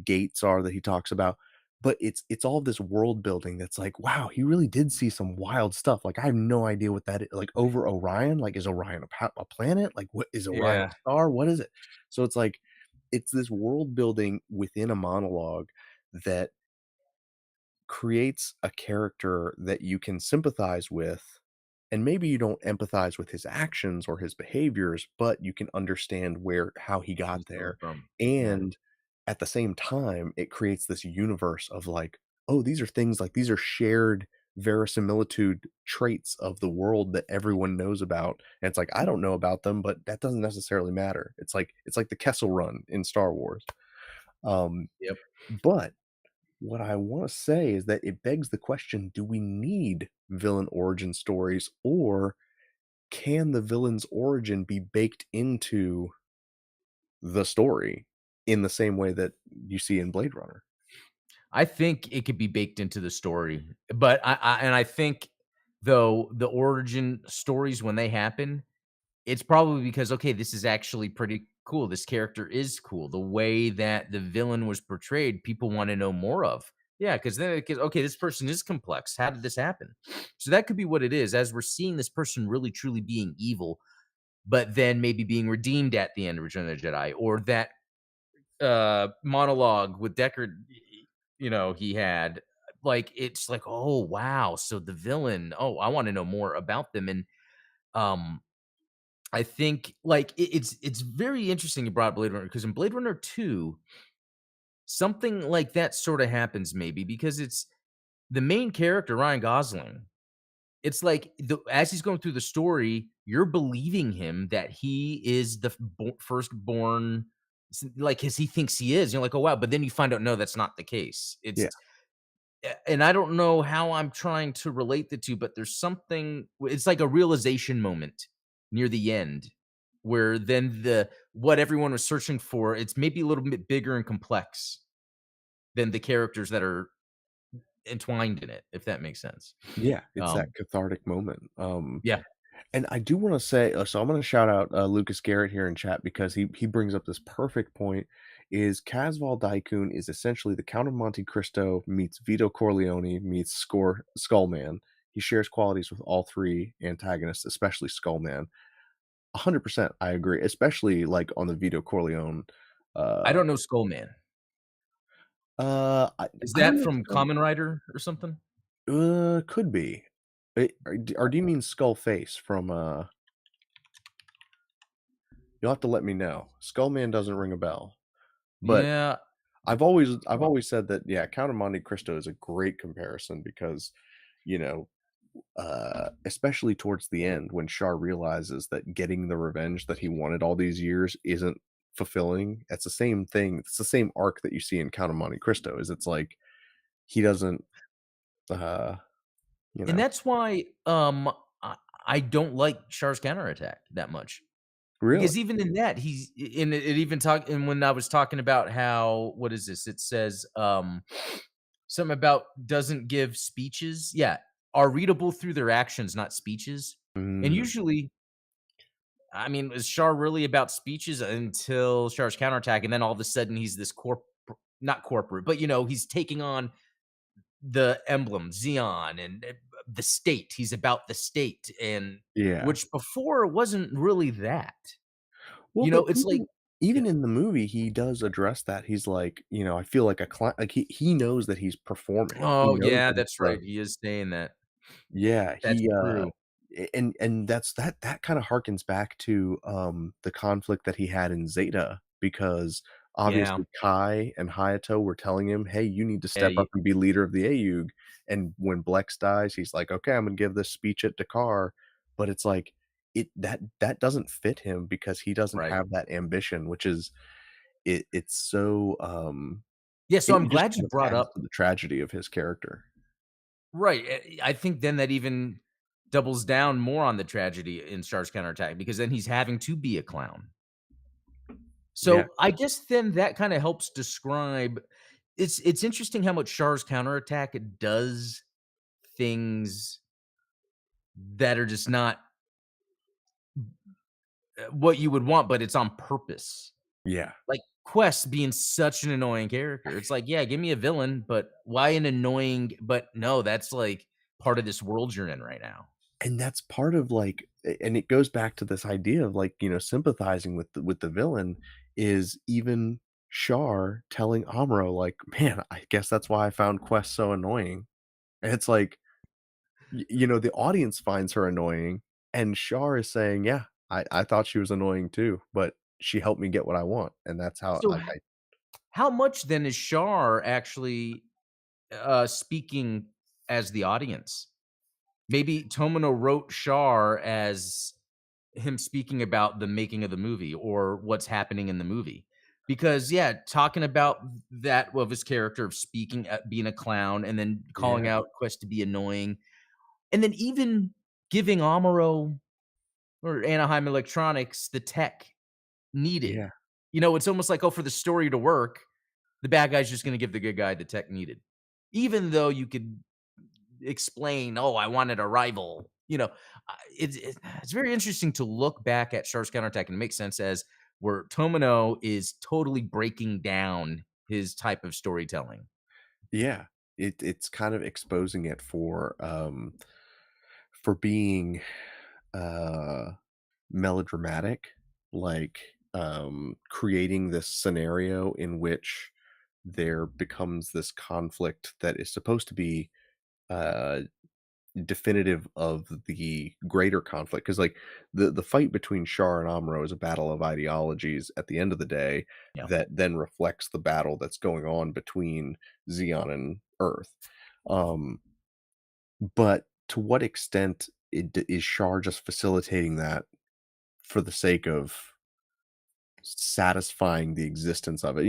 gates are that he talks about, but it's all this world building that's like, wow, he really did see some wild stuff. Like, I have no idea what that is. Like, over Orion, like, is Orion a planet? Like, what is Orion Yeah. a star? What is it? So it's like, it's this world building within a monologue that creates a character that you can sympathize with, and maybe you don't empathize with his actions or his behaviors, but you can understand how he got He's coming there. from. Yeah. And at the same time, it creates this universe of like, oh, these are things, like, these are shared verisimilitude traits of the world that everyone knows about. And it's like, I don't know about them, but that doesn't necessarily matter. It's like the Kessel Run in Star Wars. Um, Yep. but what I wanna say is that it begs the question, do we need villain origin stories, or can the villain's origin be baked into the story in the same way that you see in Blade Runner? I think it could be baked into the story, but I think, though, the origin stories when they happen, it's probably because, okay, this is actually pretty cool. This character is cool. The way that the villain was portrayed, people wanna know more of. Yeah, because then it gets, okay, this person is complex. How did this happen? So that could be what it is, as we're seeing this person really truly being evil, but then maybe being redeemed at the end of Return of the Jedi, or that monologue with Deckard, he had, like, it's like, oh wow, so the villain, oh, I want to know more about them. And um I think, like, it's very interesting you brought Blade Runner, because in Blade Runner 2, something like that sort of happens, maybe because it's the main character, Ryan Gosling. It's like, as he's going through the story, you're believing him that he is the firstborn, like, as he thinks he is. You're like, oh wow, but then you find out, no, that's not the case. Yeah, And I don't know how I'm trying to relate the two, but there's something. It's like a realization moment near the end, where then the what everyone was searching for, it's maybe a little bit bigger and complex than the characters that are entwined in it, if that makes sense. yeah, it's that Um, cathartic moment. yeah, And I do wanna say, so I'm gonna shout out, Lucas Garrett here in chat because he brings up this perfect point, is Casval Daikun is essentially the Count of Monte Cristo meets Vito Corleone meets Skullman. He shares qualities with all 3 antagonists, especially Skullman. 100%, I agree, especially, like, on the Vito Corleone, I uh don't know Skullman. I Is I don't that know if from Common Rider or something? could be. Or do you mean Skullface from, you'll have to let me know. Skullman doesn't ring a bell, but Yeah, I've well, always said that, yeah, Count of Monte Cristo is a great comparison because, you know, especially towards the end when Char realizes that getting the revenge that he wanted all these years isn't fulfilling. It's the same thing. It's the same arc that you see in Count of Monte Cristo. Is it's like he doesn't, uh, you and know, that's why, I I don't like Char's counterattack that much. really. Because even in that, he's and it even talk and when I was talking about how, what is this? It says, something about doesn't give speeches. Yeah, are readable through their actions, not speeches. And Mm, usually, I mean, is Char really about speeches until Char's counterattack, and then all of a sudden he's this not corporate, but he's taking on the emblem, Xeon, and the state. He's about the state, and yeah. which before wasn't really that. Well, but It's like, even yeah. in the movie, he does address that. He's like, I feel like like he knows that he's performing. He Oh, knows yeah, that it's that's the right, he is saying that. yeah, That's he, true. and that kinda harkens back to, the conflict that he had in Zeta because Yeah. obviously Kai and Hayato were telling him, "Hey, you need to Yeah, step up and be leader of the Aayug," and when Blex dies, he's like, "Okay, I'm gonna give this speech at Dakar," but it's like, that doesn't fit him because he doesn't right. have that ambition, which is it's so, Yeah, so I'm it just glad you kind of brought adds up to the tragedy of his character. Right, I think then that even doubles down more on the tragedy in Star's Counterattack because then he's having to be a clown. Yeah, So, I guess then that kinda helps describe it's interesting how much Char's Counterattack does things that are just not, what you would want, but it's on purpose. yeah. Like, Quest being such an annoying character. It's like, yeah, give me a villain, but why an annoying but no, that's, like, part of this world you're in right now. And that's part of, like and it goes back to this idea of, like, sympathizing with the villain is even Char telling Amuro, like, "Man, I guess that's why I found Quest so annoying." And it's like, the audience finds her annoying, and Char is saying, "Yeah, I thought she was annoying too, but she helped me get what I want." And that's how So, I how much then is Char actually, speaking as the audience? Maybe Tomino wrote Char as him speaking about the making of the movie or what's happening in the movie. Because, yeah, talking about that of his character of speaking, being a clown, and then calling Yeah, out Quest to be annoying, and then even giving Amuro or Anaheim Electronics the tech needed. yeah, It's almost like, oh, for the story to work, the bad guy's just gonna give the good guy the tech needed. Even though you could explain, "Oh, I wanted a rival." It's very interesting to look back at Shark's Counterattack and make sense as where Tomino is totally breaking down his type of storytelling. yeah. It's kind of exposing it for being, uh melodramatic, like, creating this scenario in which there becomes this conflict that is supposed to be, uh, definitive of the greater conflict. Because, like, the fight between Char and Amuro is a battle of ideologies at the end of the day Yeah. that then reflects the battle that's going on between Xeon and Earth. Um, but to what extent is Char just facilitating that for the sake of satisfying the existence of it,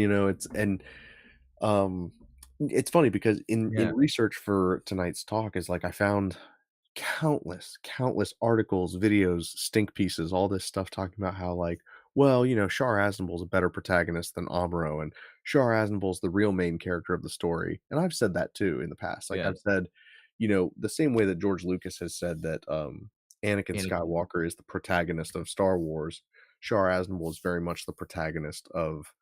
um, it's funny because in Yeah. research for tonight's talk is like I found countless articles, videos, stink pieces, all this stuff talking about how like, well, Char Aznabul's a better protagonist than Amuro, and Char Aznabul's the real main character of the story. And I've said that too in the past. Like Yeah. I've said, the same way that George Lucas has said that Anakin Anakin. Skywalker is the protagonist of Star Wars. Char Aznable is very much the protagonist of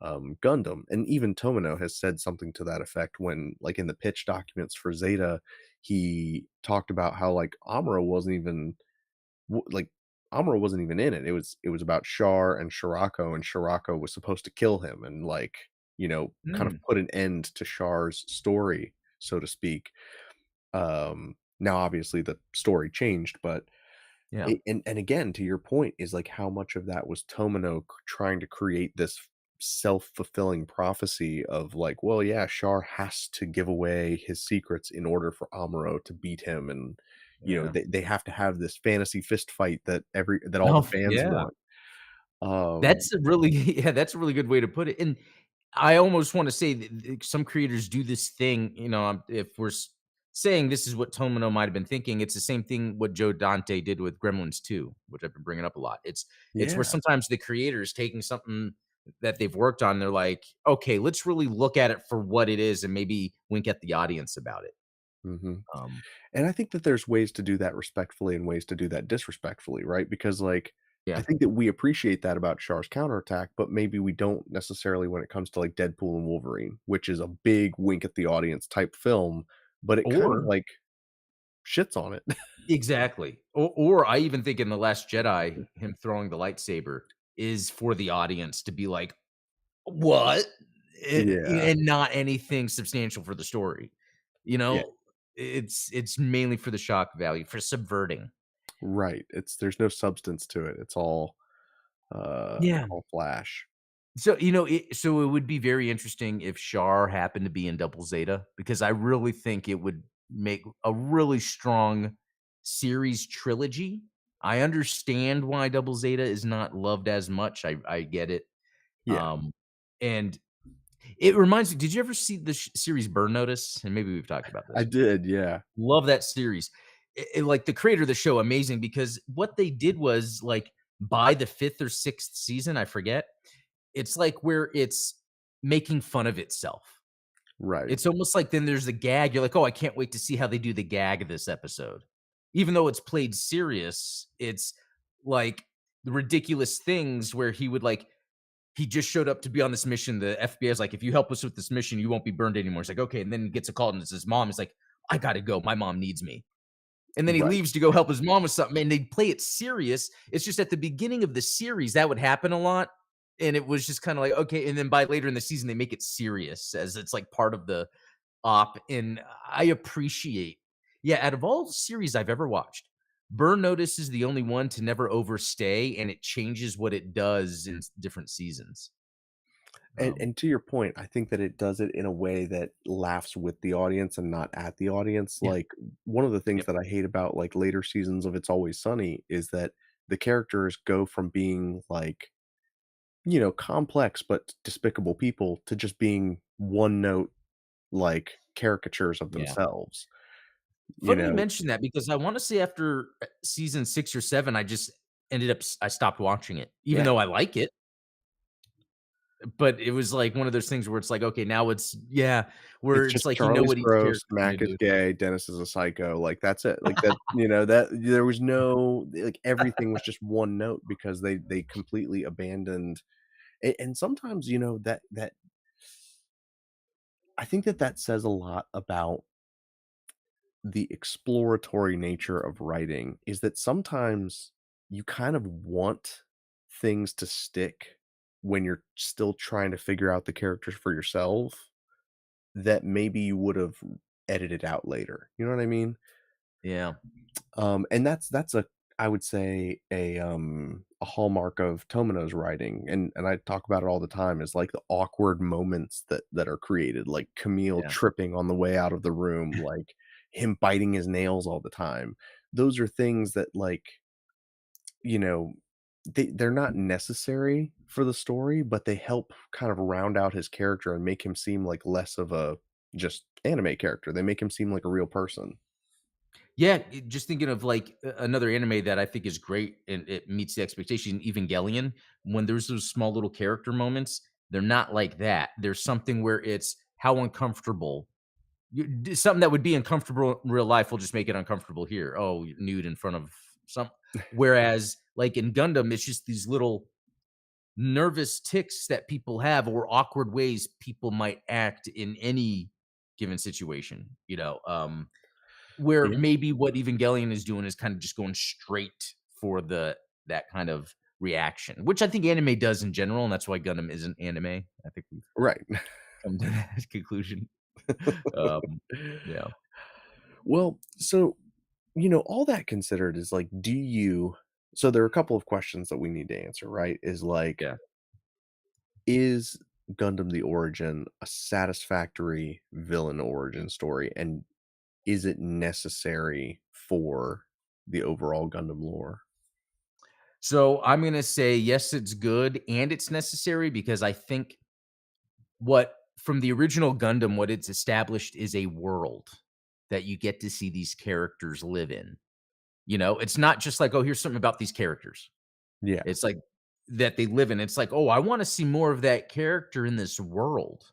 Gundam, and even Tomino has said something to that effect when, like, in the pitch documents for Zeta, he talked about how like like Amuro wasn't even in it. It was about Char and Shirako, and Shirako was supposed to kill him and like kind of Mm, put an end to Char's story, so to speak. Now obviously the story changed, but yeah. and again, to your point, is like how much of that was Tomino trying to create this self-fulfilling prophecy of like, well, yeah, Shar has to give away his secrets in order for Amuro to beat him, and Yeah. they have to have this fantasy fist fight that all the Oh, fans yeah. want. Um, That's a really yeah, that's a really good way to put it, and I almost wanna say that some creators do this thing, if we're saying this is what Tomino might have been thinking, it's the same thing what Joe Dante did with Gremlins 2, which I've been bringing up a lot. It's where yeah, sometimes the creator is taking something that they've worked on, they're like, "Okay, let's really look at it for what it is and maybe wink at the audience about it." mhm. Um, And I think that there's ways to do that respectfully and ways to do that disrespectfully, right? Because, like, I yeah. think that we appreciate that about Char's counterattack, but maybe we don't necessarily when it comes to like Deadpool and Wolverine, which is a big wink at the audience type film, but it kind of Or like shits on it. exactly. Or I even think in The Last Jedi, him throwing the lightsaber is for the audience to be like, "What?" Yeah. And not anything substantial for the story. You Yeah. know? It's mainly for the shock value, for subverting. Right. There's no substance to it. It's Yeah. all flash. So it would be very interesting if Shar happened to be in Double Zeta, because I really think it would make a really strong series trilogy. I understand why Double Zeta is not loved as much. I get it. Yeah. Um, and It reminds me, did you ever see the series Burn Notice? And maybe we've talked about I this. did, yeah. Love that series. Like, the creator of the show, amazing, because what they did was, like, by the 5th or 6th season, I forget, it's like where it's making fun of itself. Right. It's almost like then there's a gag, you're like, "Oh, I can't wait to see how they do the gag of this episode." Even though it's played serious, it's like the ridiculous things where he just showed up to be on this mission. The FBI is like, "If you help us with this mission, you won't be burned anymore." He's like, "Okay," and then he gets a call and it's his mom. He's like, "I gotta go. My mom needs me." And then he Right. leaves to go help his mom with something, and they play it serious. It's just at the beginning of the series, that would happen a lot, and it was just kinda like, okay, and then by later in the season, they make it serious as it's, like, part of the op, and I appreciate out of all the series I've ever watched, Burn Notice is the only one to never overstay, and it changes what it does in different seasons. And to your point, I think that it does it in a way that laughs with the audience and not at the audience. Yeah, Like, one of the things yep, that I hate about, like, later seasons of It's Always Sunny is that the characters go from being, like, complex but despicable people to just being one note, like, caricatures of yeah. themselves, you Funny you know? mention that because I wanna say after, season 6 or 7, I just ended up I stopped watching it, even Yeah. though I like it. But it was like one of those things where it's like, okay, now it's where It's it's just like you know Charlie's what each gross, character's gonna Mac is do. gay, Dennis is a psycho, like, that's it, like, that there was no like, everything was just one note because they completely abandoned and sometimes, that I think that that says a lot about the exploratory nature of writing, is that sometimes you kind of want things to stick when you're still trying to figure out the characters for yourself that maybe you would've edited out later, you know what I mean? Yeah, And that's a I would say a hallmark of Tomino's writing, and I talk about it all the time, is like the awkward moments that are created, like Camille yeah. tripping on the way out of the room, like him biting his nails all the time. Those are things that, like, you know, they're not necessary for the story, but they help kind of round out his character and make him seem like less of a just anime character. They make him seem like a real person. Yeah, just thinking of, like, another anime that I think is great and it meets the expectation, Evangelion, when there's those small little character moments, they're not like that. There's something where it's how uncomfortable something that would be uncomfortable in real life will just make it uncomfortable here. Oh, you're nude in front of some whereas, like, in Gundam, it's just these little nervous ticks that people have or awkward ways people might act in any given situation, where Yeah. maybe what Evangelion is doing is kind of just going straight for that kind of reaction, which I think anime does in general, and that's why Gundam isn't anime. I think we've Right. come to that conclusion. Um, yeah, Well, so, all that considered is like, so there are a couple of questions that we need to answer, right? Is like, yeah. is Gundam the Origin a satisfactory villain origin story? And is it necessary for the overall Gundam lore? So I'm gonna say yes, it's good and it's necessary because I think what from the original Gundam, what it's established is a world that you get to see these characters live in. It's not just like, oh, here's something about these characters. Yeah. It's like that they live in. It's like, oh, I want to see more of that character in this world.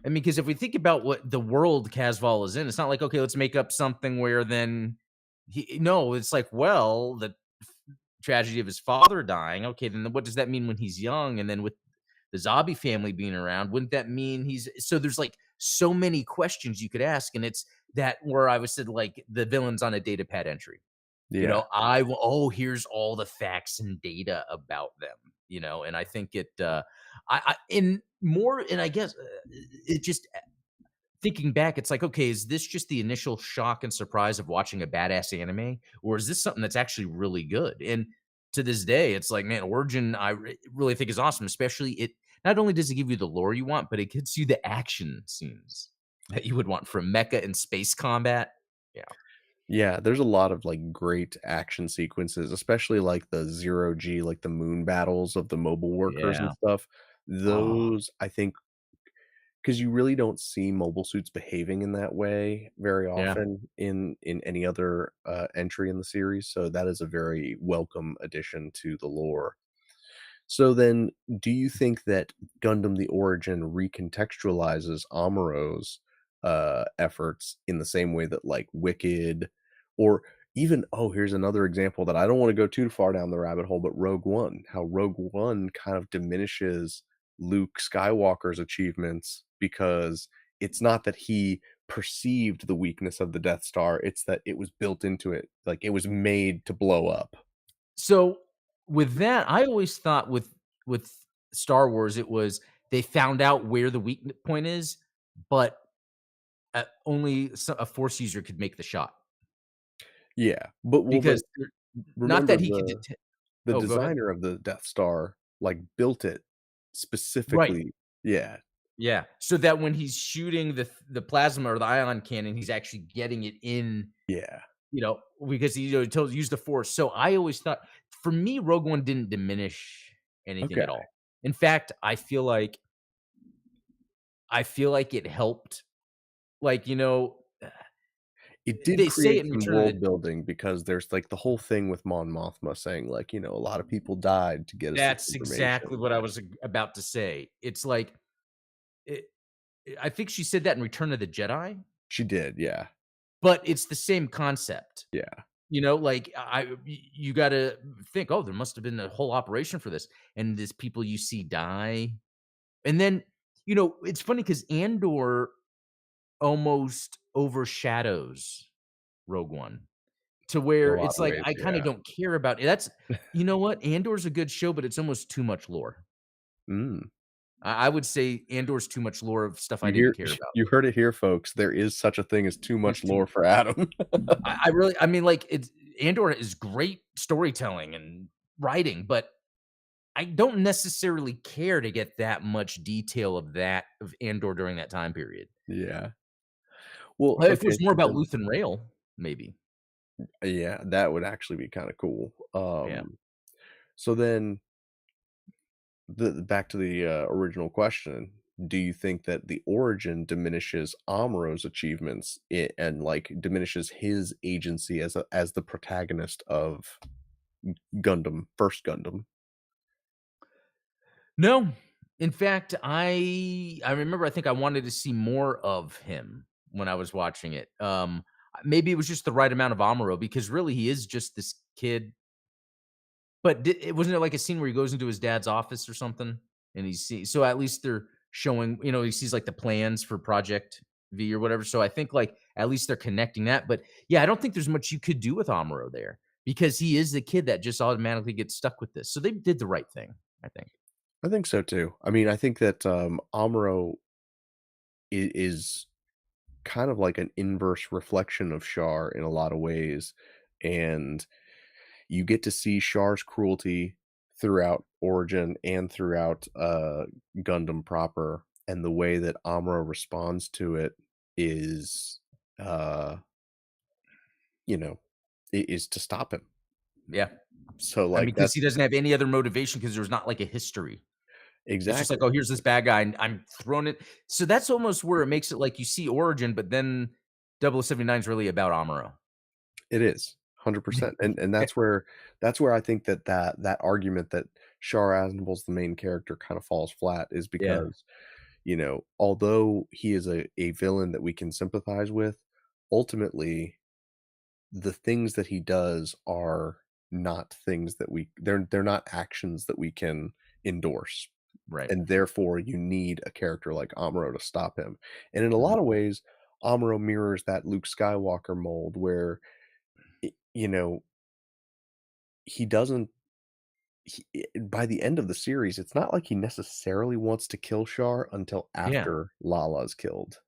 I mean, because if we think about what the world Casval is in, it's not like, okay, let's make up something where then no, it's like, well, the tragedy of his father dying. Okay, then what does that mean when he's young? And then with the zombie family being around, wouldn't that mean he's so there's like so many questions you could ask, and it's that where I was said like the villain's on a data pad entry. Yeah. I will oh, here's all the facts and data about them, and I think I in more, and I guess it just thinking back, it's like, okay, is this just the initial shock and surprise of watching a badass anime, or is this something that's actually really good? And to this day, it's like, man, Origin, really think is awesome. Especially it not only does it give you the lore you want, but it gives you the action scenes that you would want from mecha and space combat. Yeah, Yeah, there's a lot of, like, great action sequences, especially, like, the zero G, like, the moon battles of the mobile workers and yeah. stuff. Oh, Those, I think 'cause you really don't see mobile suits behaving in that way very Yeah. often in any other, entry in the series, so that is a very welcome addition to the lore. So then, do you think that Gundam: The Origin recontextualizes Amuro's, efforts in the same way that, like, Wicked or even here's another example that I don't wanna go too far down the rabbit hole, but Rogue One, how Rogue One kind of diminishes Luke Skywalker's achievements because it's not that he perceived the weakness of the Death Star, it's that it was built into it, like, it was made to blow up. So, with that, I always thought with Star Wars, it was they found out where the weak point is, but, only a Force user could make the shot Yeah, but well, but because not remember that he could the detect. the Oh, go ahead. designer of the Death Star, like, built it Right. specifically. Yeah, Yeah. So that when he's shooting the plasma or the ion cannon, he's actually getting it in, yeah, because he told use the Force. So I always thought for me, Rogue One didn't diminish anything okay. at all. In fact, I feel like it helped. Like, It did they say create it in some Return of the world building because there's, like, the whole thing with Mon Mothma saying, like, a lot of people died to get us this That's exactly information. what I was about to say. It's like it I think she said that in Return of the Jedi, She did, yeah, but it's the same concept. yeah, Like, you gotta think, "Oh, there must have been a whole operation for this," and these people you see die, and then, it's funny because Andor almost overshadows Rogue One to in a where lot it's of like, ways, I kinda yeah. don't care about it. That's you know what? Andor's a good show, but it's almost too much lore. Mm. I would say Andor's too much lore of stuff I You didn't hear care about. you heard it here, folks, there is such a thing as too There's much too lore much. for Adam. I mean, like, it's Andor is great storytelling and writing, but I don't necessarily care to get that much detail of Andor during that time period. Yeah. Well, If it okay, was more so about then Luthen Rail, maybe. yeah, that would actually be kinda cool. Yeah. So then the back to the, original question, do you think that the origin diminishes Amuro's achievements and, like, diminishes his agency as the protagonist of Gundam, First Gundam? No. In fact, I remember I think I wanted to see more of him when I was watching it. Maybe it was just the right amount of Amuro because really he is just this kid. But it wasn't it like a scene where he goes into his dad's office or something, and so at least they're showing, he sees like the plans for Project V or whatever. So I think like at least they're connecting that. But yeah, I don't think there's much you could do with Amuro there because he is the kid that just automatically gets stuck with this. So they did the right thing, I think. I think so too. I mean, I think that, Amuro is kind of like an inverse reflection of Char in a lot of ways, and you get to see Char's cruelty throughout Origin and throughout, Gundam proper, and the way that Amuro responds to it is, uh, you know, is to stop him. Yeah. So, I like, mean, because that's he doesn't have any other motivation because there's not like a history. It's just like, exactly. oh, here's this bad guy, and I'm throwing it. So that's almost where it makes it like you see Origin, but then 0079 is really about Amuro. It is, 100%, and that's where I think that argument that Char Aznavour's the main character kind of falls flat is Yeah, because, although he is a villain that we can sympathize with, ultimately, the things that he does are not things that they're not actions that we can endorse, right. and therefore, you need a character like Amuro to stop him, and in a Mhm. lot of ways, Amuro mirrors that Luke Skywalker mold where, you know, he doesn't by the end of the series, it's not like he necessarily wants to kill Char until Yeah. after Lala's killed.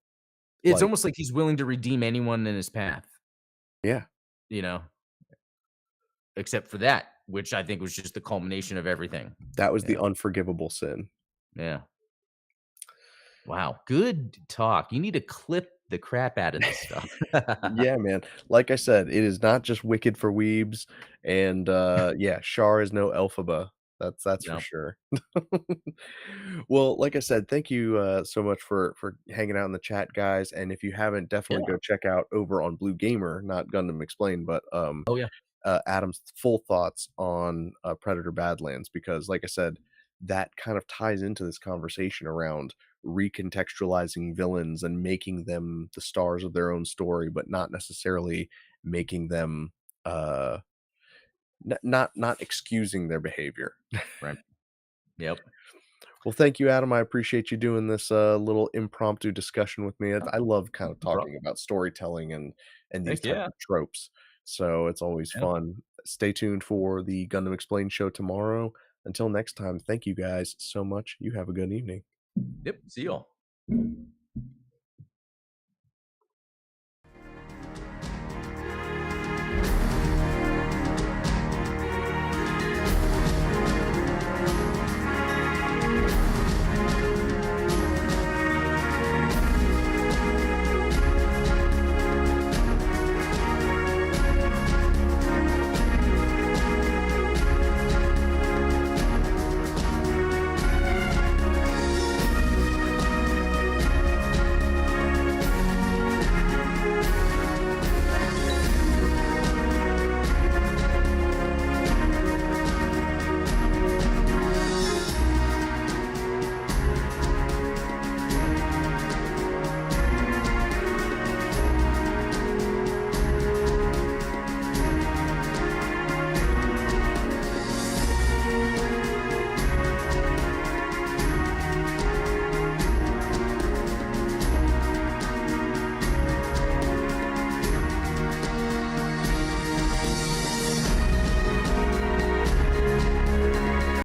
It's Like almost like he's willing to redeem anyone in his path, yeah, you know, except for that, which I think was just the culmination of everything. that was the Yeah. unforgivable sin. Yeah. Wow. Good talk. You need to clip the crap out of this stuff. Yeah, man. Like I said, it is not just Wicked for weebs, and, yeah, Char is no Elphaba. That's you for know? sure. Well, like I said, thank you, so much for hanging out in the chat, guys, and if you haven't, definitely Yeah. go check out over on Blue Gamer, not Gundam Explained, but, Oh, yeah. Adam's full thoughts on, Predator Badlands because, like I said, that kind of ties into this conversation around recontextualizing villains and making them the stars of their own story, but not necessarily making them, uh, not excusing their behavior. Right. Yep. Well, thank you, Adam. I appreciate you doing this little impromptu discussion with me. Oh, I love kind of no problem. talking about storytelling and these Heck type yeah. of tropes. So it's always Yep. fun. Stay tuned for the Gundam Explained show tomorrow. Until next time, thank you guys so much. You have a good evening. Yep. See y'all.